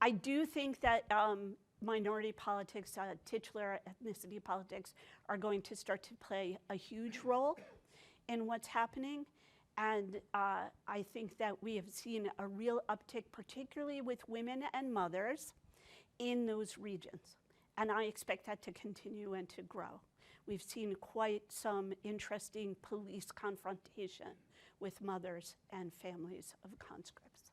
I do think that minority politics, titular ethnicity politics, are going to start to play a huge role in what's happening. And I think that we have seen a real uptick, particularly with women and mothers in those regions. And I expect that to continue and to grow. We've seen quite some interesting police confrontation with mothers and families of conscripts.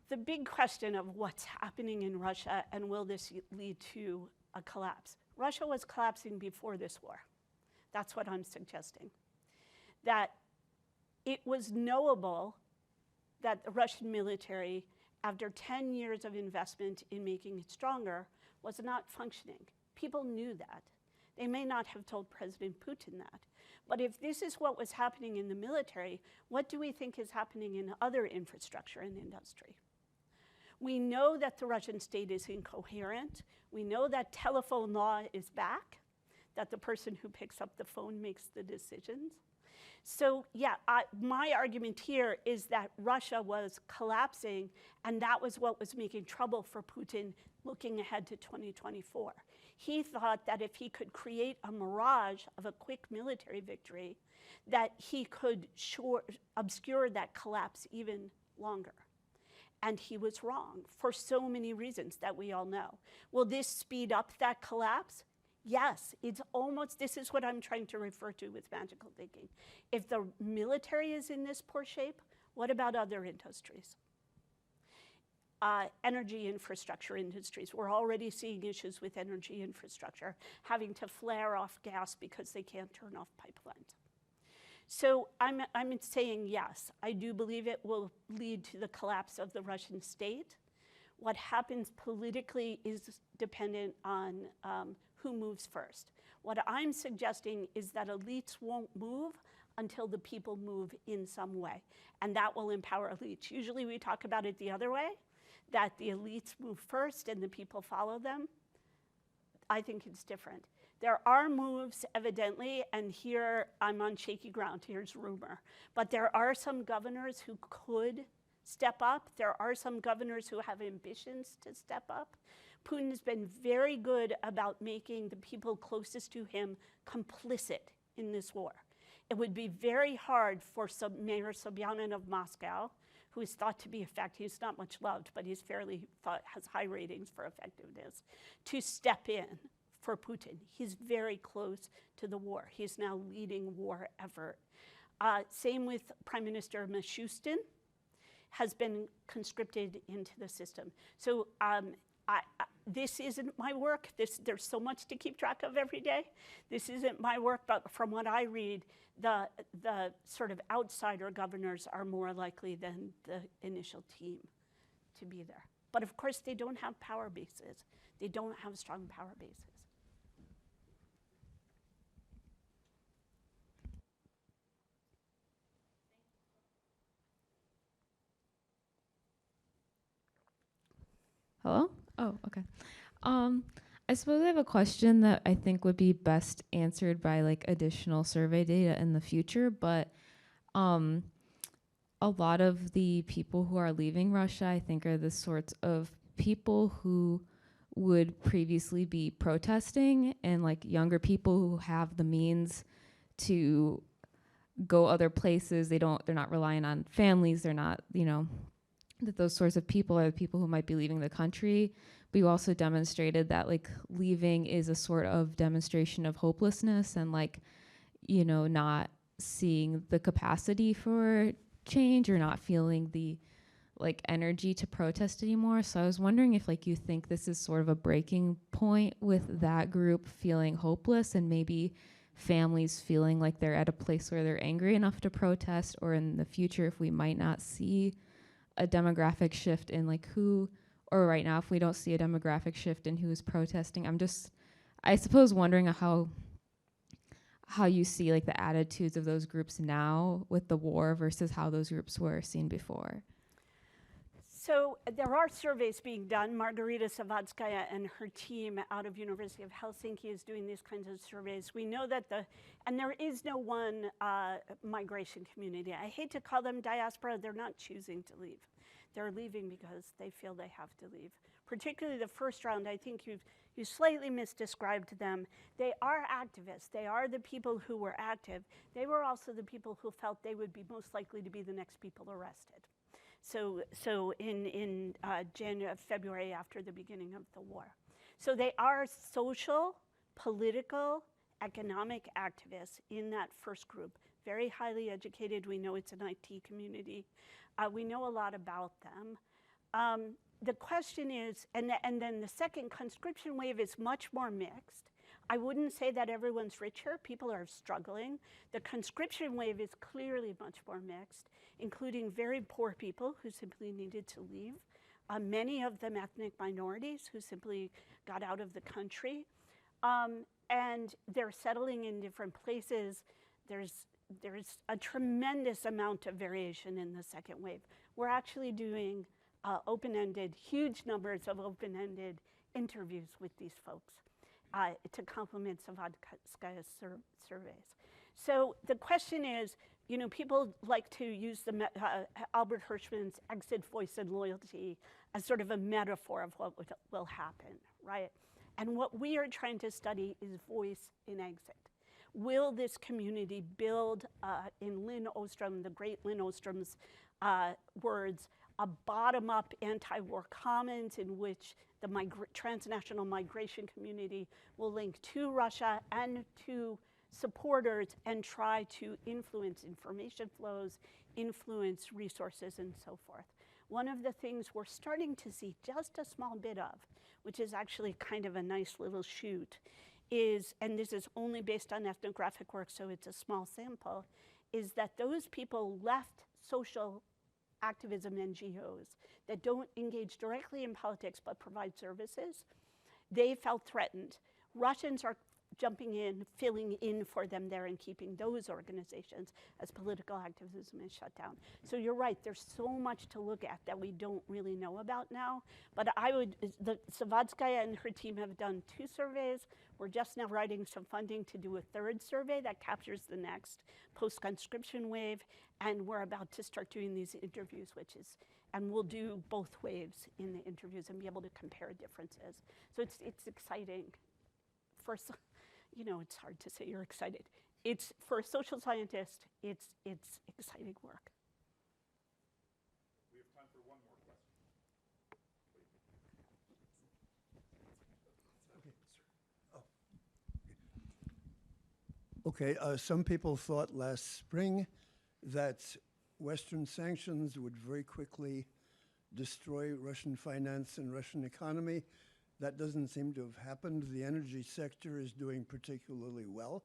The big question of what's happening in Russia and will this lead to a collapse? Russia was collapsing before this war. That's what I'm suggesting. That it was knowable that the Russian military, after 10 years of investment in making it stronger, was not functioning. People knew that. They may not have told President Putin that. But if this is what was happening in the military, what do we think is happening in other infrastructure and industry? We know that the Russian state is incoherent. We know that telephone law is back, that the person who picks up the phone makes the decisions. So yeah, my argument here is that Russia was collapsing, and that was what was making trouble for Putin looking ahead to 2024. He thought that if he could create a mirage of a quick military victory, that he could obscure that collapse even longer. And he was wrong for so many reasons that we all know. Will this speed up that collapse? Yes, this is what I'm trying to refer to with magical thinking. If the military is in this poor shape, What about other industries? Energy infrastructure industries. We're already seeing issues with energy infrastructure, having to flare off gas because they can't turn off pipelines. So I'm saying yes, I do believe it will lead to the collapse of the Russian state. What happens politically is dependent on who moves first. What I'm suggesting is that elites won't move until the people move in some way, and that will empower elites. Usually we talk about it the other way, that the elites move first and the people follow them. I think it's different. There are moves, evidently, and here I'm on shaky ground, here's rumor. But there are some governors who could step up. There are some governors who have ambitions to step up. Putin's been very good about making the people closest to him complicit in this war. It would be very hard for Mayor Sobyanin of Moscow, who is thought to be effective, he's not much loved, but he's has high ratings for effectiveness, to step in for Putin. He's very close to the war. He's now leading war effort. Same with Prime Minister Mishustin, has been conscripted into the system. So this isn't my work. There's so much to keep track of every day. This isn't my work, but from what I read, the sort of outsider governors are more likely than the initial team to be there. But of course, they don't have power bases. They don't have strong power bases. Hello? Oh, okay. I suppose I have a question that I think would be best answered by like additional survey data in the future, but a lot of the people who are leaving Russia, I think, are the sorts of people who would previously be protesting, and like younger people who have the means to go other places. They're not relying on families. They're not, that those sorts of people are the people who might be leaving the country. But you also demonstrated that like leaving is a sort of demonstration of hopelessness and like, not seeing the capacity for change or not feeling the like energy to protest anymore. So I was wondering if like you think this is sort of a breaking point with that group feeling hopeless and maybe families feeling like they're at a place where they're angry enough to protest, or in the future if we might not see a demographic shift in like who, or right now if we don't see a demographic shift in who's protesting. I suppose wondering how you see like the attitudes of those groups now with the war versus how those groups were seen before. So there are surveys being done. Margarita Savadskaya and her team out of University of Helsinki is doing these kinds of surveys. We know that and there is no one migration community. I hate to call them diaspora, they're not choosing to leave. They're leaving because they feel they have to leave. Particularly the first round, I think you slightly misdescribed them. They are activists. They are the people who were active. They were also the people who felt they would be most likely to be the next people arrested. So in February after the beginning of the war. So they are social, political, economic activists in that first group. Very highly educated. We know it's an IT community. We know a lot about them. The question is, and then the second conscription wave is much more mixed. I wouldn't say that everyone's richer. People are struggling. The conscription wave is clearly much more mixed, including very poor people who simply needed to leave. Many of them ethnic minorities who simply got out of the country. And they're settling in different places. There's a tremendous amount of variation in the second wave. We're actually doing open-ended, huge numbers of open-ended interviews with these folks to complement Savadskaya's surveys. So the question is, people like to use Albert Hirschman's exit, voice, and loyalty as sort of a metaphor of what will happen, right? And what we are trying to study is voice in exit. Will this community build, in Lynn Ostrom, the great Lynn Ostrom's words, a bottom-up anti-war commons in which the transnational migration community will link to Russia and to supporters and try to influence information flows, influence resources and so forth. One of the things we're starting to see just a small bit of, which is actually kind of a nice little shoot, is, and this is only based on ethnographic work, so it's a small sample, is that those people left social activism NGOs that don't engage directly in politics but provide services, they felt threatened. Russians are jumping in, filling in for them there and keeping those organizations as political activism is shut down. So you're right, there's so much to look at that we don't really know about now. But Savadskaya and her team have done 2 surveys. We're just now writing some funding to do a 3rd survey that captures the next post-conscription wave. And we're about to start doing these interviews, and we'll do both waves in the interviews and be able to compare differences. So it's exciting. It's hard to say you're excited. It's, for a social scientist, it's exciting work. We have time for one more question. Okay, some people thought last spring that Western sanctions would very quickly destroy Russian finance and Russian economy. That doesn't seem to have happened. The energy sector is doing particularly well.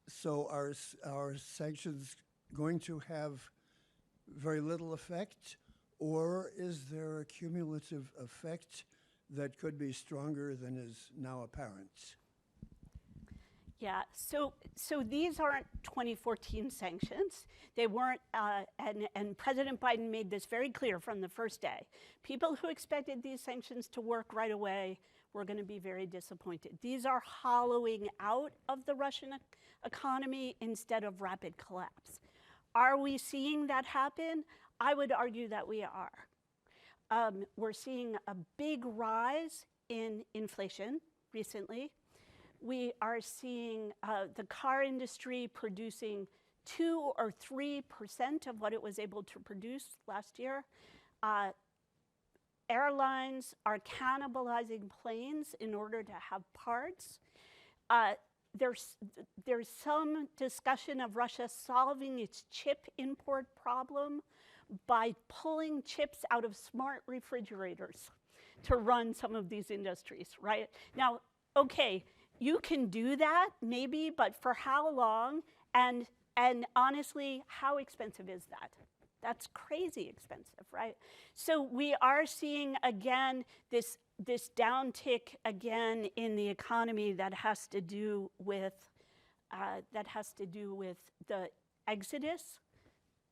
So are sanctions going to have very little effect, or is there a cumulative effect that could be stronger than is now apparent? Yeah, so these aren't 2014 sanctions. They weren't, and President Biden made this very clear from the first day. People who expected these sanctions to work right away were going to be very disappointed. These are hollowing out of the Russian economy instead of rapid collapse. Are we seeing that happen? I would argue that we are. We're seeing a big rise in inflation recently. We are seeing the car industry producing 2 or 3% of what it was able to produce last year. Airlines are cannibalizing planes in order to have parts. There's some discussion of Russia solving its chip import problem by pulling chips out of smart refrigerators to run some of these industries, right? Now, okay, you can do that, maybe, but for how long? And honestly, how expensive is that? That's crazy expensive, right? So we are seeing, again, this downtick again in the economy that has to do with the exodus,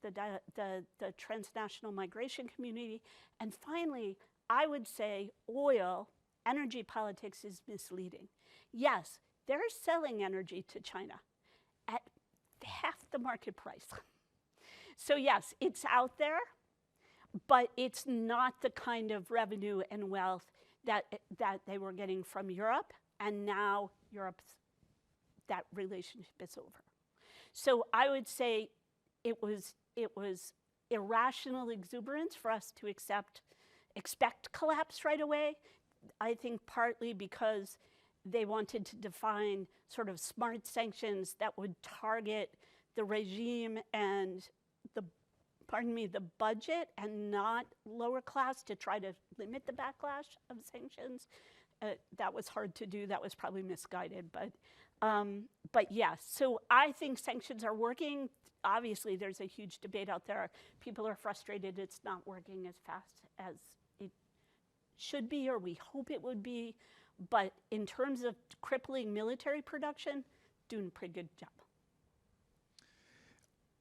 the transnational migration community. And finally, I would say oil, energy politics is misleading. Yes, they're selling energy to China at half the market price. So yes, it's out there, but it's not the kind of revenue and wealth that they were getting from Europe, and now that relationship is over. So I would say it was irrational exuberance for us to expect collapse right away. I think partly because they wanted to define sort of smart sanctions that would target the regime and the budget and not lower class to try to limit the backlash of sanctions. That was hard to do. That was probably misguided, but yes. So I think sanctions are working. Obviously, there's a huge debate out there. People are frustrated it's not working as fast as it should be, or we hope it would be. But in terms of crippling military production, doing a pretty good job.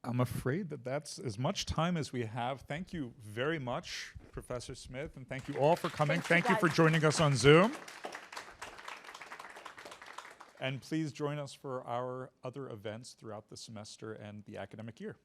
I'm afraid that that's as much time as we have. Thank you very much, Professor Smith, and thank you all for coming. Thank you for joining us on Zoom. And please join us for our other events throughout the semester and the academic year.